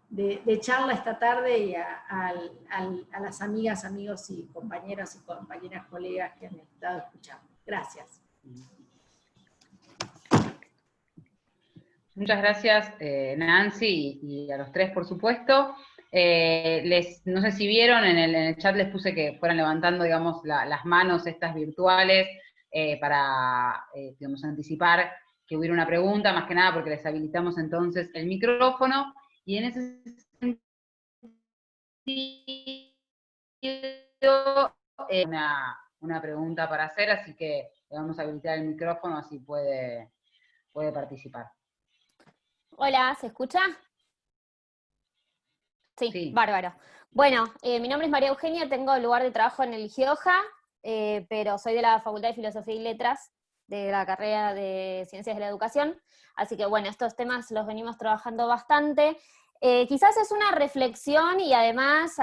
de charla esta tarde y a las amigas, amigos y compañeros y compañeras, colegas que han estado escuchando. Gracias. Muchas gracias, Nancy, y a los tres, por supuesto. No sé si vieron, en el chat les puse que fueran levantando, digamos, las manos estas virtuales para, digamos, anticipar que hubiera una pregunta, más que nada porque les habilitamos entonces el micrófono, y en ese sentido, una pregunta para hacer, así que le vamos a habilitar el micrófono, así puede participar. Hola, ¿se escucha? Sí, bárbaro. Bueno, mi nombre es María Eugenia, tengo lugar de trabajo en el Gioja, pero soy de la Facultad de Filosofía y Letras, de la carrera de Ciencias de la Educación, así que bueno, estos temas los venimos trabajando bastante. Quizás es una reflexión y además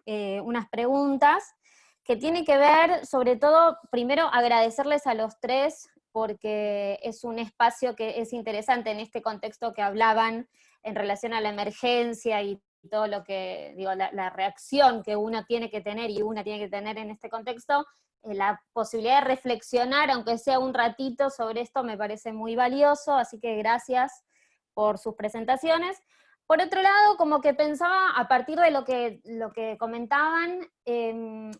unas preguntas que tienen que ver, sobre todo, primero agradecerles a los tres, porque es un espacio que es interesante en este contexto que hablaban en relación a la emergencia y todo lo que, digo, la reacción que uno tiene que tener y una tiene que tener en este contexto, la posibilidad de reflexionar, aunque sea un ratito, sobre esto me parece muy valioso, así que gracias por sus presentaciones. Por otro lado, como que pensaba, a partir de lo que comentaban, en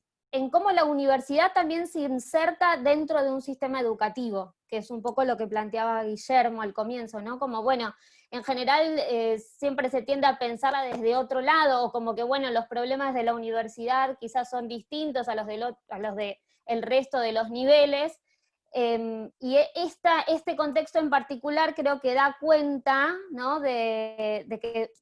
cómo la universidad también se inserta dentro de un sistema educativo, que es un poco lo que planteaba Guillermo al comienzo, ¿no? Como, bueno, en general siempre se tiende a pensarla desde otro lado, o como que, bueno, los problemas de la universidad quizás son distintos a los del resto de los niveles, y este contexto en particular creo que da cuenta, ¿no? de que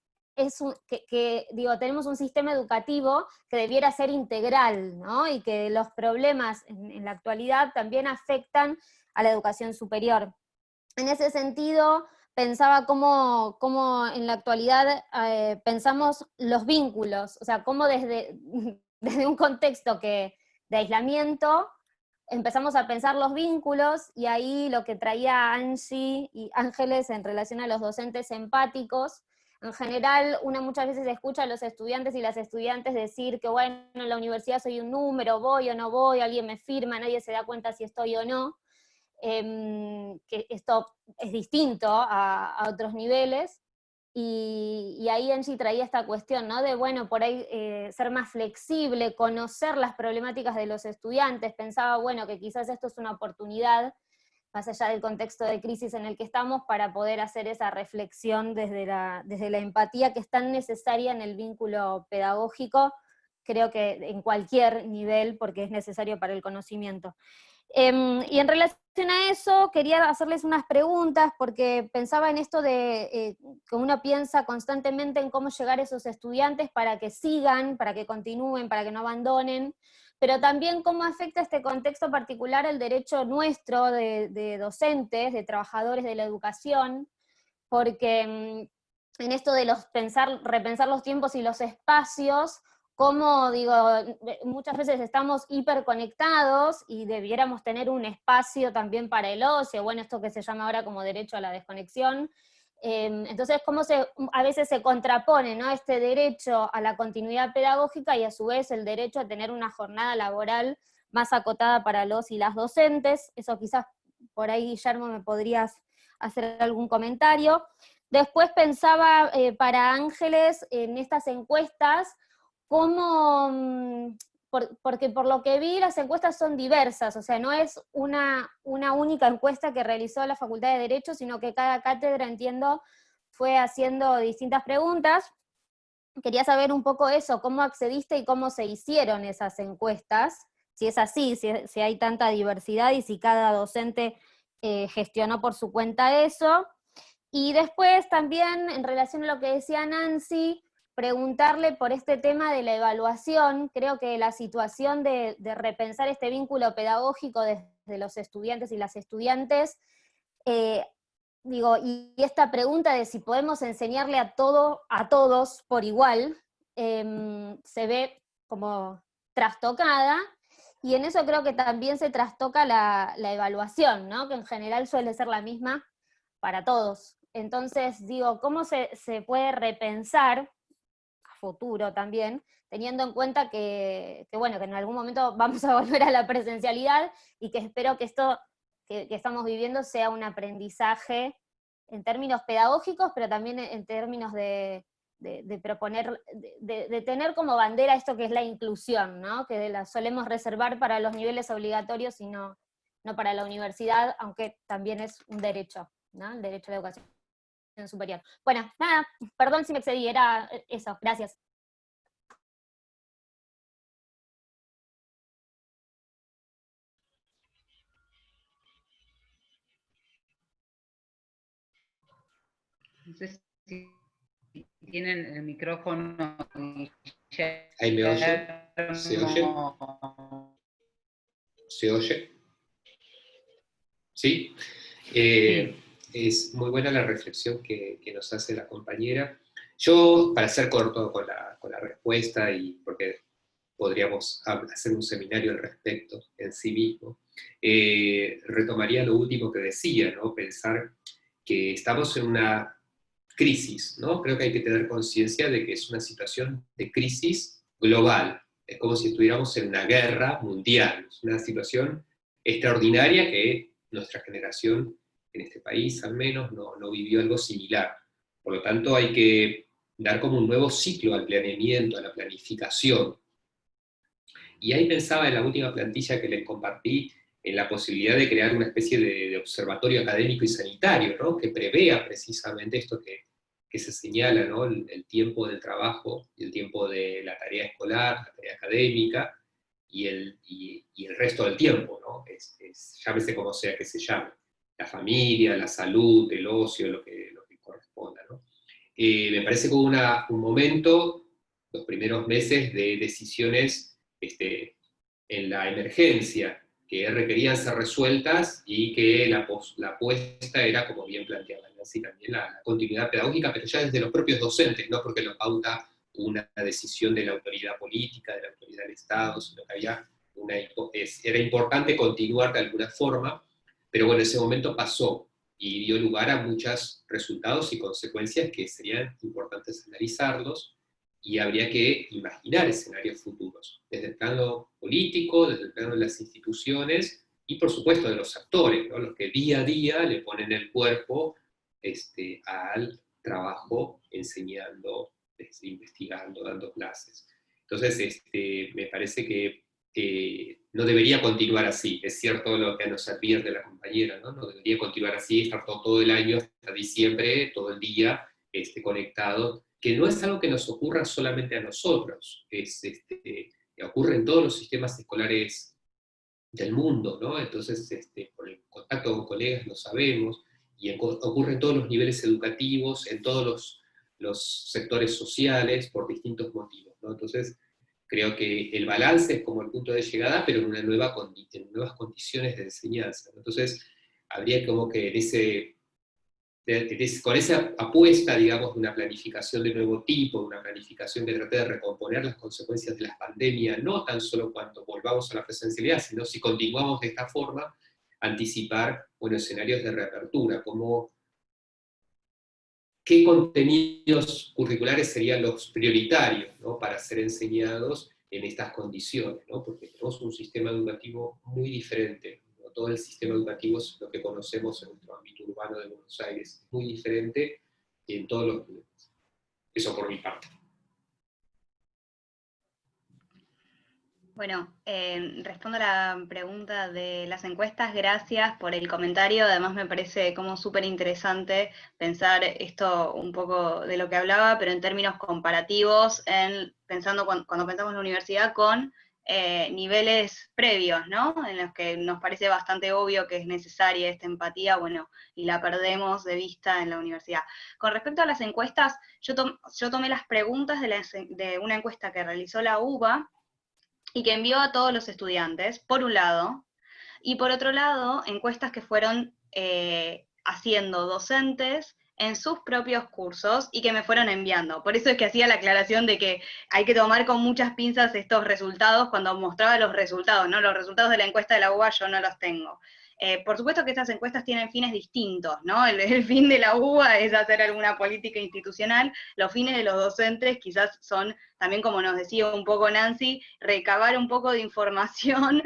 tenemos un sistema educativo que debiera ser integral, ¿no? Y que los problemas en la actualidad también afectan a la educación superior. En ese sentido, pensaba cómo en la actualidad pensamos los vínculos, o sea, cómo desde un contexto de aislamiento empezamos a pensar los vínculos, y ahí lo que traía Angie y Ángeles en relación a los docentes empáticos. En general, uno muchas veces escucha a los estudiantes y las estudiantes decir que, bueno, en la universidad soy un número, voy o no voy, alguien me firma, nadie se da cuenta si estoy o no, que esto es distinto a otros niveles, y ahí Angie traía esta cuestión, ¿no? De, bueno, por ahí ser más flexible, conocer las problemáticas de los estudiantes. Pensaba, bueno, que quizás esto es una oportunidad, más allá del contexto de crisis en el que estamos, para poder hacer esa reflexión desde la empatía que es tan necesaria en el vínculo pedagógico, creo que en cualquier nivel, porque es necesario para el conocimiento. Y en relación a eso, quería hacerles unas preguntas, porque pensaba en esto de que uno piensa constantemente en cómo llegar a esos estudiantes para que sigan, para que continúen, para que no abandonen, pero también cómo afecta este contexto particular el derecho nuestro de docentes, de trabajadores de la educación, porque en esto de repensar los tiempos y los espacios, como digo, muchas veces estamos hiperconectados y debiéramos tener un espacio también para el ocio, bueno, esto que se llama ahora como derecho a la desconexión. Entonces, cómo a veces se contrapone, ¿no?, este derecho a la continuidad pedagógica y a su vez el derecho a tener una jornada laboral más acotada para los y las docentes. Eso quizás por ahí, Guillermo, me podrías hacer algún comentario. Después pensaba para Ángeles en estas encuestas, porque por lo que vi las encuestas son diversas, o sea, no es una única encuesta que realizó la Facultad de Derecho, sino que cada cátedra, entiendo, fue haciendo distintas preguntas. Quería saber un poco eso, cómo accediste y cómo se hicieron esas encuestas, si es así, si hay tanta diversidad y si cada docente gestionó por su cuenta eso. Y después también, en relación a lo que decía Nancy, preguntarle por este tema de la evaluación. Creo que la situación de repensar este vínculo pedagógico desde los estudiantes y las estudiantes, y esta pregunta de si podemos enseñarle a todos por igual, se ve como trastocada, y en eso creo que también se trastoca la evaluación, ¿no?, que en general suele ser la misma para todos. Entonces, ¿cómo se puede repensar a futuro también, teniendo en cuenta que en algún momento vamos a volver a la presencialidad y que espero que esto que estamos viviendo sea un aprendizaje en términos pedagógicos, pero también en términos de proponer, de tener como bandera esto que es la inclusión, ¿no?, que la solemos reservar para los niveles obligatorios y no para la universidad, aunque también es un derecho, ¿no?, el derecho a la educación superior. Bueno, nada, perdón si me excedí, era eso, gracias. No sé si tienen el micrófono. ¿Ahí me oye? ¿Se oye? ¿Se oye? ¿Sí? Sí. Es muy buena la reflexión que nos hace la compañera. Yo, para ser corto con la respuesta, y porque podríamos hacer un seminario al respecto en sí mismo, retomaría lo último que decía, ¿no? Pensar que estamos en una crisis, ¿no? Creo que hay que tener conciencia de que es una situación de crisis global. Es como si estuviéramos en una guerra mundial. Es una situación extraordinaria que nuestra generación, en este país al menos, no vivió algo similar. Por lo tanto, hay que dar como un nuevo ciclo al planeamiento, a la planificación. Y ahí pensaba en la última plantilla que les compartí, en la posibilidad de crear una especie de observatorio académico y sanitario, ¿no?, que prevea precisamente esto que se señala, ¿no?, el tiempo del trabajo, el tiempo de la tarea escolar, la tarea académica, y el resto del tiempo, ¿no? Llámese como sea que se llame, la familia, la salud, el ocio, lo que corresponda, ¿no? Me parece como un momento, los primeros meses, de decisiones en la emergencia, que requerían ser resueltas y que la apuesta era, como bien planteaba Nancy, también la continuidad pedagógica, pero ya desde los propios docentes, no porque lo pauta una decisión de la autoridad política, de la autoridad del Estado, sino que era importante continuar de alguna forma, pero bueno, ese momento pasó y dio lugar a muchos resultados y consecuencias que serían importantes analizarlos, y habría que imaginar escenarios futuros, desde el plano político, desde el plano de las instituciones, y por supuesto de los actores, ¿no?, los que día a día le ponen el cuerpo al trabajo enseñando, investigando, dando clases. Entonces, me parece que no debería continuar así. Es cierto lo que nos advierte la compañera, ¿no? No debería continuar así, estar todo el año, hasta diciembre, todo el día conectado que no es algo que nos ocurra solamente a nosotros, ocurre en todos los sistemas escolares del mundo, ¿no? Entonces, por el contacto con colegas lo sabemos, y ocurre en todos los niveles educativos, en todos los sectores sociales, por distintos motivos, ¿no? Entonces, creo que el balance es como el punto de llegada, pero en nuevas condiciones de enseñanza, ¿no? Entonces, habría como que con esa apuesta, digamos, de una planificación de nuevo tipo, una planificación que trate de recomponer las consecuencias de la pandemia, no tan solo cuando volvamos a la presencialidad, sino si continuamos de esta forma, anticipar, bueno, escenarios de reapertura, como qué contenidos curriculares serían los prioritarios, ¿no?, para ser enseñados en estas condiciones, ¿no?, porque tenemos un sistema educativo muy diferente. Todo el sistema educativo es lo que conocemos en nuestro ámbito urbano de Buenos Aires, muy diferente en todos los niveles. Eso por mi parte. Bueno, respondo a la pregunta de las encuestas, gracias por el comentario, además me parece como súper interesante pensar esto un poco de lo que hablaba, pero en términos comparativos, pensando cuando pensamos en la universidad con niveles previos, ¿no? En los que nos parece bastante obvio que es necesaria esta empatía, bueno, y la perdemos de vista en la universidad. Con respecto a las encuestas, yo tomé las preguntas de una encuesta que realizó la UBA, y que envió a todos los estudiantes, por un lado, y por otro lado, encuestas que fueron haciendo docentes en sus propios cursos y que me fueron enviando. Por eso es que hacía la aclaración de que hay que tomar con muchas pinzas estos resultados cuando mostraba los resultados, ¿no? Los resultados de la encuesta de la UBA yo no los tengo. Por supuesto que estas encuestas tienen fines distintos, ¿no? El fin de la UBA es hacer alguna política institucional, los fines de los docentes quizás son, también como nos decía un poco Nancy, recabar un poco de información,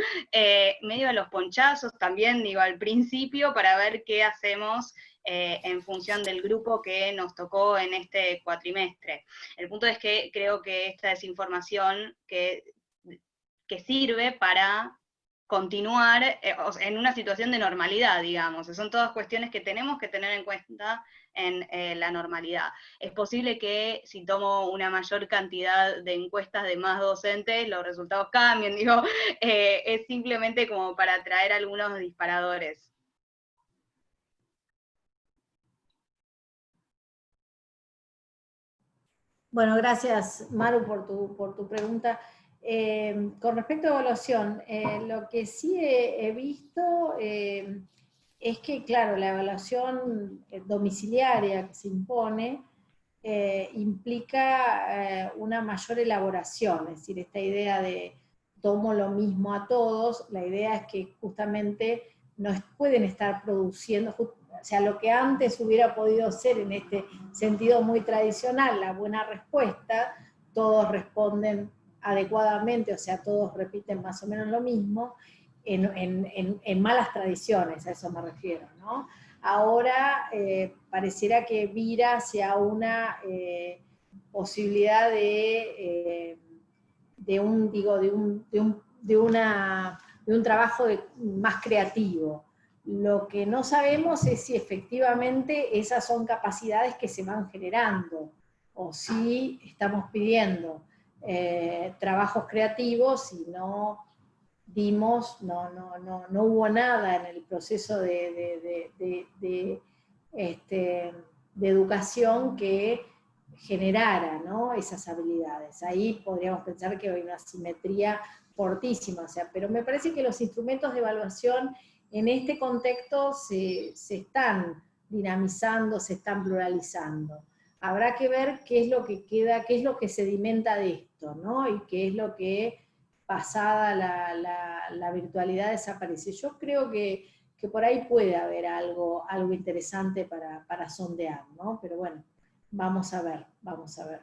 medio a los ponchazos también, digo, al principio, para ver qué hacemos en función del grupo que nos tocó en este cuatrimestre. El punto es que creo que esta es información que sirve para continuar en una situación de normalidad, digamos. Son todas cuestiones que tenemos que tener en cuenta en la normalidad. Es posible que si tomo una mayor cantidad de encuestas de más docentes, los resultados cambien, digo, es simplemente como para traer algunos disparadores. Bueno, gracias Maru por tu pregunta. Con respecto a evaluación, lo que sí he visto es que, claro, la evaluación domiciliaria que se impone implica una mayor elaboración, es decir, esta idea de tomo lo mismo a todos, la idea es que justamente no pueden estar produciendo, o sea, lo que antes hubiera podido ser en este sentido muy tradicional, la buena respuesta, todos responden adecuadamente, o sea, todos repiten más o menos lo mismo, en malas tradiciones, a eso me refiero, ¿no? Ahora pareciera que vira hacia una posibilidad de un trabajo más creativo. Lo que no sabemos es si efectivamente esas son capacidades que se van generando, o si estamos pidiendo trabajos creativos y no hubo nada en el proceso de educación que generara, ¿no?, esas habilidades. Ahí podríamos pensar que hay una asimetría fortísima, o sea, pero me parece que los instrumentos de evaluación en este contexto se están dinamizando, se están pluralizando. Habrá que ver qué es lo que queda, qué es lo que sedimenta de esto, ¿no? Y qué es lo que, pasada la virtualidad, desaparece. Yo creo que por ahí puede haber algo interesante para sondear, ¿no? Pero bueno, vamos a ver, vamos a ver.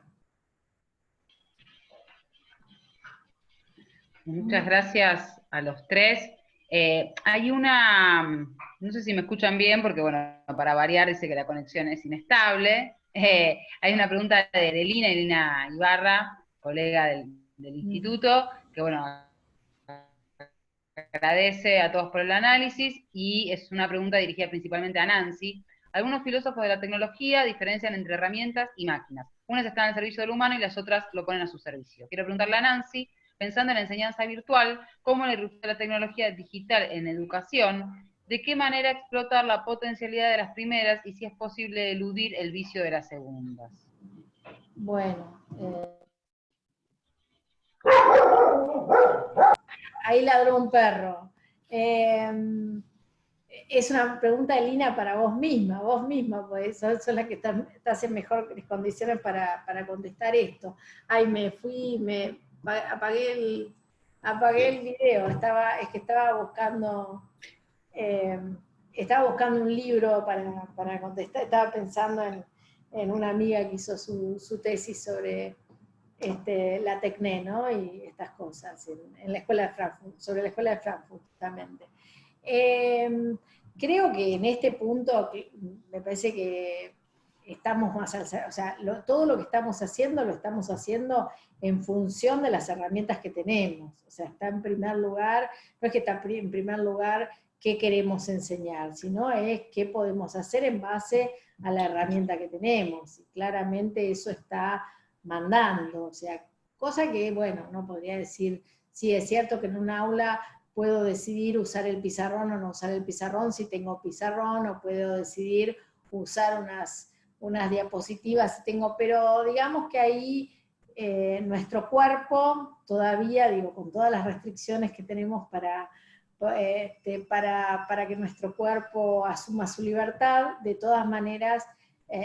Muchas gracias a los tres. Hay no sé si me escuchan bien, porque bueno, para variar dice que la conexión es inestable. Hay una pregunta de Lina Ibarra, colega del instituto, que bueno, agradece a todos por el análisis, y es una pregunta dirigida principalmente a Nancy. Algunos filósofos de la tecnología diferencian entre herramientas y máquinas. Unas están al servicio del humano y las otras lo ponen a su servicio. Quiero preguntarle a Nancy, pensando en la enseñanza virtual, cómo la irrupción de la tecnología digital en educación, de qué manera explotar la potencialidad de las primeras y si es posible eludir el vicio de las segundas. Bueno, ahí ladró un perro. Es una pregunta de Lina para vos misma, pues sos la que estás en mejores condiciones para contestar esto. Ay, me fui, apagué el video, es que estaba buscando un libro para contestar, estaba pensando en una amiga que hizo su tesis sobre la TECNE, ¿no? Y estas cosas, en la escuela de Frankfurt, sobre la escuela de Frankfurt, justamente. Creo que en este punto, me parece que estamos más o sea, todo lo que estamos haciendo, lo estamos haciendo en función de las herramientas que tenemos. O sea, está en primer lugar, no es que está en primer lugar qué queremos enseñar, sino es qué podemos hacer en base a la herramienta que tenemos. Y claramente eso está mandando, o sea, cosa que, bueno, no podría decir, sí, es cierto que en un aula puedo decidir usar el pizarrón o no usar el pizarrón si tengo pizarrón, o puedo decidir usar unas diapositivas si tengo, pero digamos que ahí nuestro cuerpo todavía, digo, con todas las restricciones que tenemos para que nuestro cuerpo asuma su libertad, de todas maneras,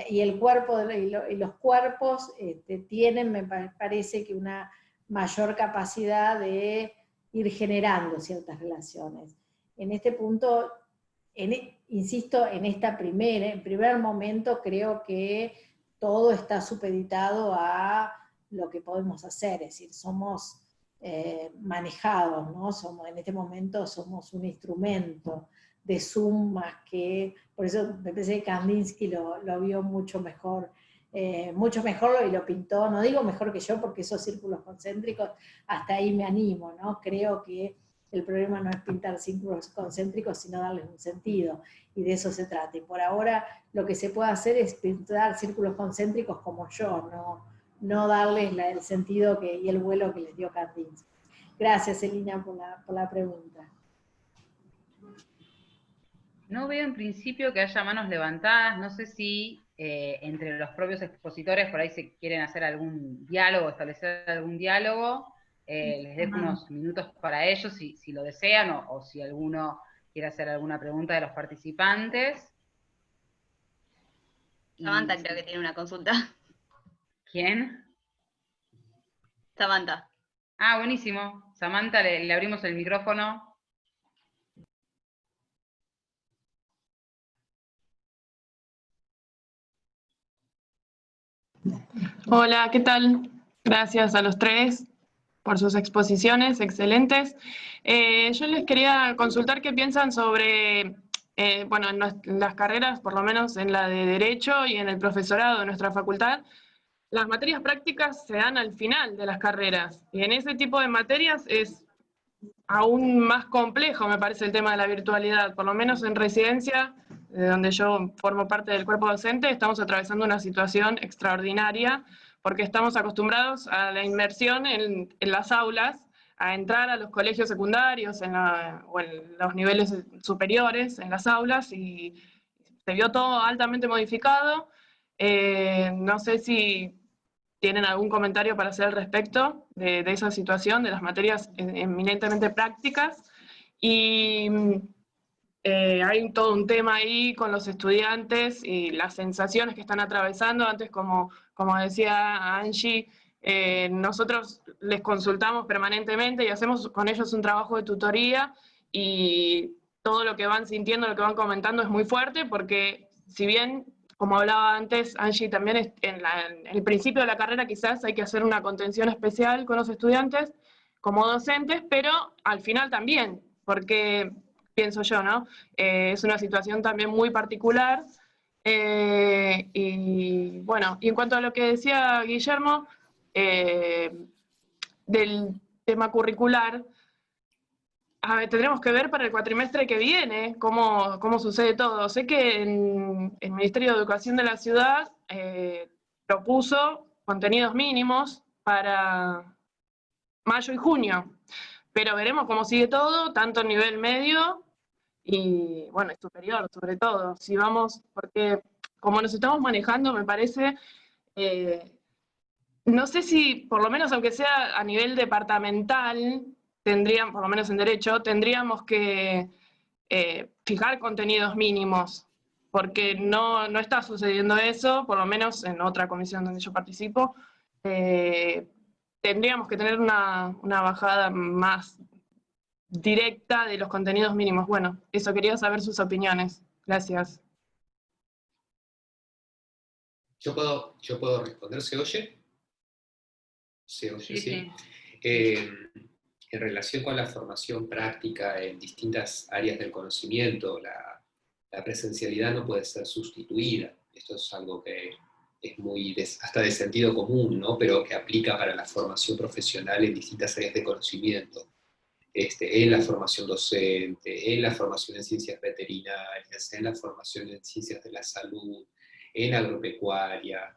y el cuerpo y los cuerpos tienen, me parece que una mayor capacidad de ir generando ciertas relaciones. En este punto, insisto, en primer momento creo que todo está supeditado a lo que podemos hacer, es decir, somos manejados, ¿no? En este momento somos un instrumento de Zoom más que, por eso me parece que Kandinsky lo vio mucho mejor y lo pintó, no digo mejor que yo porque esos círculos concéntricos, hasta ahí me animo, ¿no? Creo que el problema no es pintar círculos concéntricos, sino darles un sentido, y de eso se trata. Y por ahora lo que se puede hacer es pintar círculos concéntricos como yo, no darles el sentido y el vuelo que les dio Kandinsky. Gracias, Elina, por la pregunta. No veo en principio que haya manos levantadas, no sé si entre los propios expositores por ahí se quieren hacer algún diálogo, establecer algún diálogo. Les dejo unos minutos para ellos si lo desean, o si alguno quiere hacer alguna pregunta de los participantes. Samantha creo que tiene una consulta. ¿Quién? Samantha. Ah, buenísimo. Samantha, le abrimos el micrófono. Hola, ¿qué tal? Gracias a los tres por sus exposiciones excelentes. Yo les quería consultar qué piensan sobre, bueno, en las carreras, por lo menos en la de Derecho y en el profesorado de nuestra facultad, las materias prácticas se dan al final de las carreras, y en ese tipo de materias es aún más complejo, me parece, el tema de la virtualidad. Por lo menos en residencia, de donde yo formo parte del cuerpo docente, estamos atravesando una situación extraordinaria, porque estamos acostumbrados a la inmersión en las aulas, a entrar a los colegios secundarios o en los niveles superiores, en las aulas, y se vio todo altamente modificado. No sé si tienen algún comentario para hacer al respecto de esa situación, de las materias eminentemente prácticas. Y hay todo un tema ahí con los estudiantes y las sensaciones que están atravesando. Antes, como decía Angie, nosotros les consultamos permanentemente y hacemos con ellos un trabajo de tutoría, y todo lo que van sintiendo, lo que van comentando es muy fuerte, porque si bien, como hablaba antes Angie, también en el principio de la carrera quizás hay que hacer una contención especial con los estudiantes como docentes, pero al final también, porque pienso yo, ¿no? Es una situación también muy particular. Y bueno, y en cuanto a lo que decía Guillermo, del tema curricular, tendremos que ver para el cuatrimestre que viene cómo sucede todo. Sé que el Ministerio de Educación de la ciudad propuso contenidos mínimos para mayo y junio, pero veremos cómo sigue todo, tanto a nivel medio y, bueno, superior sobre todo. Si vamos, porque como nos estamos manejando, me parece, no sé si, por lo menos aunque sea a nivel departamental, tendrían, por lo menos en Derecho, tendríamos que fijar contenidos mínimos, porque no está sucediendo eso, por lo menos en otra comisión donde yo participo. Tendríamos que tener una bajada más directa de los contenidos mínimos. Bueno, eso, quería saber sus opiniones. Gracias. Yo puedo responder, ¿se oye? Se oye, sí. En relación con la formación práctica en distintas áreas del conocimiento, la presencialidad no puede ser sustituida. Esto es algo que es muy hasta de sentido común, ¿no? Pero que aplica para la formación profesional en distintas áreas de conocimiento. En la formación docente, en la formación en ciencias veterinarias, en la formación en ciencias de la salud, en agropecuaria.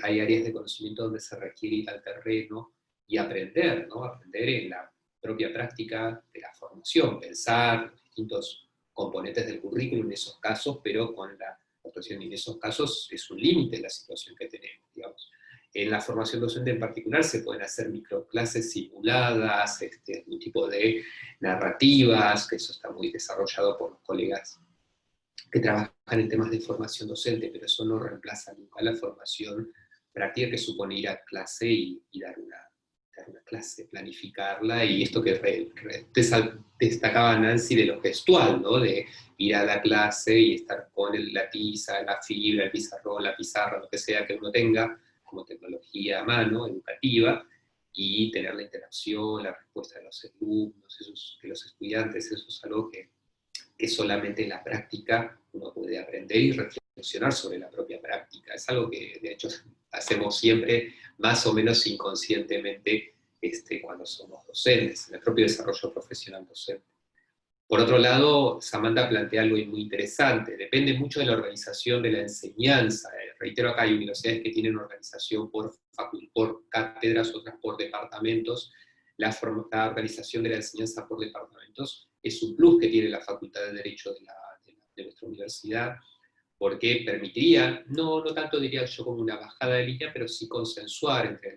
Hay áreas de conocimiento donde se requiere ir al terreno y aprender, ¿no? Aprender en la propia práctica de la formación, pensar los distintos componentes del currículum en esos casos, pero con la actuación en esos casos es un límite la situación que tenemos, digamos. En la formación docente en particular se pueden hacer microclases simuladas, algún tipo de narrativas, que eso está muy desarrollado por los colegas que trabajan en temas de formación docente, pero eso no reemplaza nunca la formación práctica que supone ir a clase y dar una clase, planificarla, y esto que destacaba Nancy de lo gestual, ¿no? De ir a la clase y estar con la tiza, la fibra, el pizarrón, la pizarra, lo que sea que uno tenga como tecnología a mano, educativa, y tener la interacción, la respuesta de los alumnos, de los estudiantes. Eso es algo que solamente en la práctica uno puede aprender y reflexionar sobre la propia práctica. Es algo que de hecho hacemos siempre más o menos inconscientemente cuando somos docentes, en el propio desarrollo profesional docente. Por otro lado, Samantha plantea algo muy interesante, depende mucho de la organización de la enseñanza. Reitero, acá hay universidades que tienen organización por cátedras, otras por departamentos. La organización de la enseñanza por departamentos es un plus que tiene la Facultad de Derecho de nuestra universidad, porque permitiría, no tanto diría yo como una bajada de línea, pero sí consensuar entre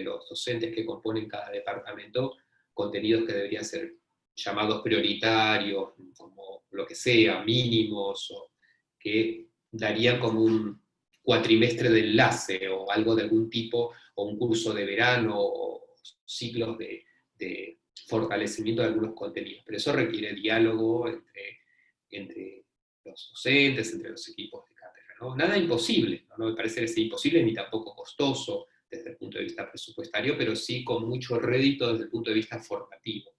los docentes que componen cada departamento contenidos que deberían ser llamados prioritarios, como lo que sea, mínimos, o que darían como un cuatrimestre de enlace, o algo de algún tipo, o un curso de verano, o ciclos de fortalecimiento de algunos contenidos. Pero eso requiere diálogo entre los docentes, entre los equipos de cátedra, ¿no? Nada imposible, ¿no? No me parece que sea imposible ni tampoco costoso desde el punto de vista presupuestario, pero sí con mucho rédito desde el punto de vista formativo.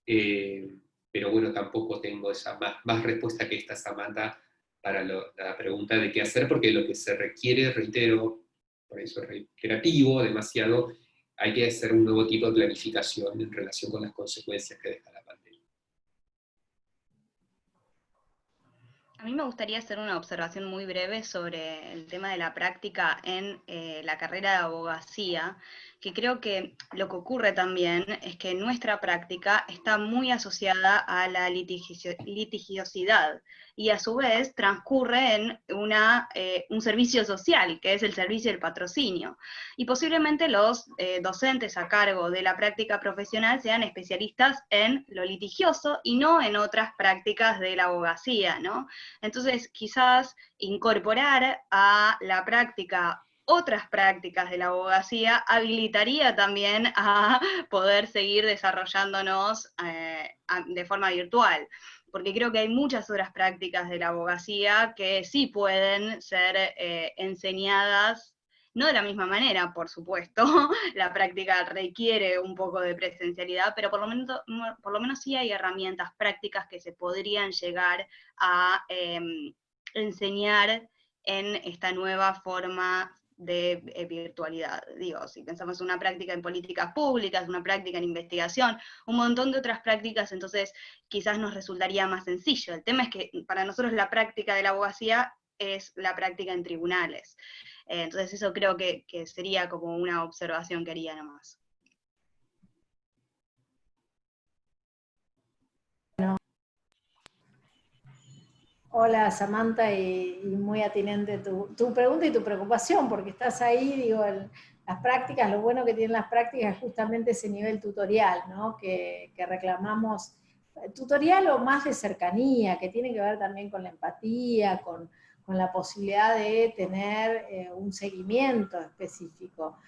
Pero bueno, tampoco tengo esa más respuesta que esta, Samantha, para la pregunta de qué hacer, porque lo que se requiere, reitero, por eso es reiterativo, demasiado, hay que hacer un nuevo tipo de planificación en relación con las consecuencias que deja la pandemia. A mí me gustaría hacer una observación muy breve sobre el tema de la práctica en la carrera de abogacía, que creo que lo que ocurre también es que nuestra práctica está muy asociada a la litigiosidad, y a su vez transcurre en un servicio social, que es el servicio del patrocinio. Y posiblemente los docentes a cargo de la práctica profesional sean especialistas en lo litigioso y no en otras prácticas de la abogacía, ¿no? Entonces, quizás incorporar a la práctica otras prácticas de la abogacía habilitaría también a poder seguir desarrollándonos de forma virtual, porque creo que hay muchas otras prácticas de la abogacía que sí pueden ser enseñadas, no de la misma manera, por supuesto, la práctica requiere un poco de presencialidad, pero por lo menos sí hay herramientas prácticas que se podrían llegar a enseñar en esta nueva forma de virtualidad. Digo, si pensamos en una práctica en políticas públicas, una práctica en investigación, un montón de otras prácticas, entonces quizás nos resultaría más sencillo. El tema es que para nosotros la práctica de la abogacía es la práctica en tribunales. Entonces eso creo que sería como una observación que haría nomás. Hola Samantha, y muy atinente tu pregunta y tu preocupación, porque estás ahí, digo, en las prácticas, lo bueno que tienen las prácticas es justamente ese nivel tutorial, ¿no? Que reclamamos, tutorial o más de cercanía, que tiene que ver también con la empatía, con la posibilidad de tener un seguimiento específico.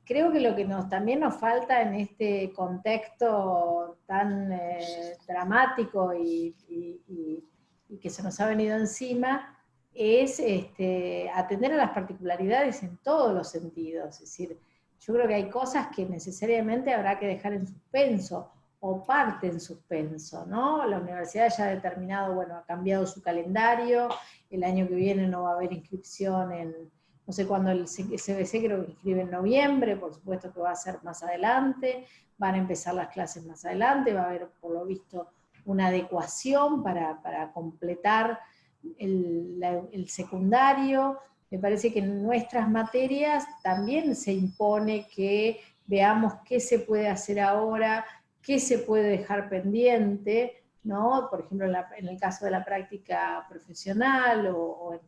Creo que lo que también nos falta en este contexto tan dramático y que se nos ha venido encima, es atender a las particularidades en todos los sentidos. Es decir, yo creo que hay cosas que necesariamente habrá que dejar en suspenso, o parte en suspenso, ¿no? La universidad ya ha determinado, bueno, ha cambiado su calendario, el año que viene no va a haber inscripción no sé cuándo el CBC creo que inscribe en noviembre, por supuesto que va a ser más adelante, van a empezar las clases más adelante, va a haber, por lo visto, una adecuación para completar el secundario. Me parece que en nuestras materias también se impone que veamos qué se puede hacer ahora, qué se puede dejar pendiente, ¿no? Por ejemplo, en el caso de la práctica profesional o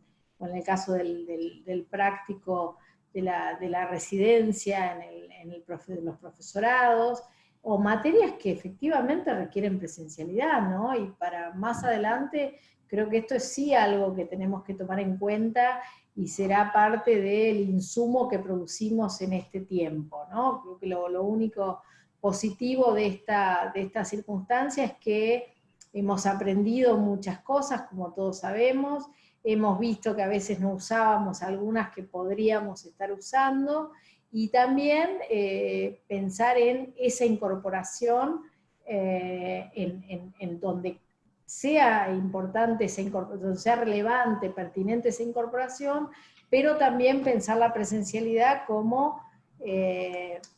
en el caso del práctico de la residencia en los profesorados, o materias que efectivamente requieren presencialidad, ¿no? Y para más adelante, creo que esto es sí algo que tenemos que tomar en cuenta y será parte del insumo que producimos en este tiempo, ¿no? Creo que lo único positivo de esta circunstancia es que hemos aprendido muchas cosas, como todos sabemos, hemos visto que a veces no usábamos algunas que podríamos estar usando, y también pensar en esa incorporación en donde sea importante, donde sea relevante, pertinente esa incorporación, pero también pensar la presencialidad como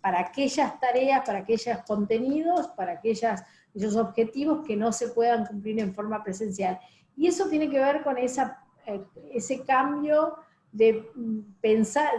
para aquellas tareas, para aquellos contenidos, para aquellos objetivos que no se puedan cumplir en forma presencial. Y eso tiene que ver con ese cambio de pensar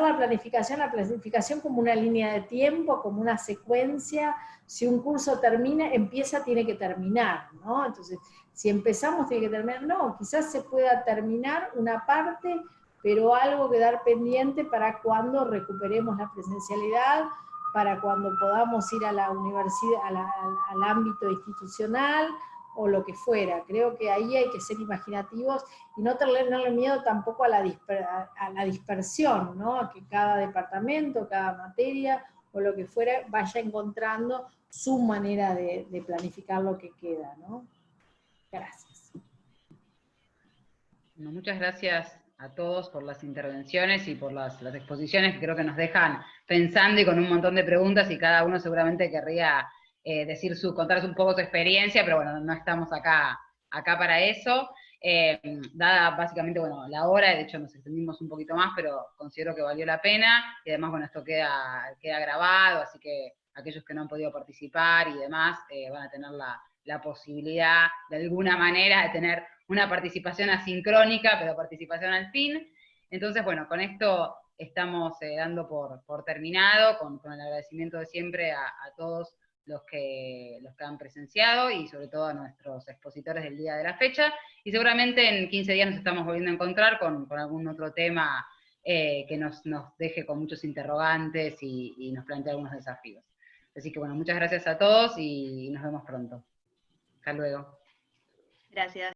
la planificación como una línea de tiempo, como una secuencia. Si un curso empieza, tiene que terminar, ¿no? Entonces, si empezamos, tiene que terminar. No, quizás se pueda terminar una parte, pero algo quedar pendiente para cuando recuperemos la presencialidad, para cuando podamos ir a la universidad, al ámbito institucional, o lo que fuera. Creo que ahí hay que ser imaginativos y no tenerle miedo tampoco a la dispersión, ¿no? A que cada departamento, cada materia o lo que fuera vaya encontrando su manera de planificar lo que queda, ¿no? Gracias. Bueno, muchas gracias a todos por las intervenciones y por las exposiciones que creo que nos dejan pensando y con un montón de preguntas, y cada uno seguramente querría contar un poco su experiencia, pero bueno, no estamos acá para eso. Dada básicamente, bueno, la hora, de hecho nos extendimos un poquito más, pero considero que valió la pena, y además, bueno, esto queda grabado, así que aquellos que no han podido participar y demás van a tener la posibilidad, de alguna manera, de tener una participación asincrónica, pero participación al fin. Entonces, bueno, con esto estamos dando por terminado, con el agradecimiento de siempre a todos los que han presenciado, y sobre todo a nuestros expositores del día de la fecha, y seguramente en 15 días nos estamos volviendo a encontrar con algún otro tema que nos deje con muchos interrogantes y nos plantee algunos desafíos. Así que bueno, muchas gracias a todos y nos vemos pronto. Hasta luego. Gracias.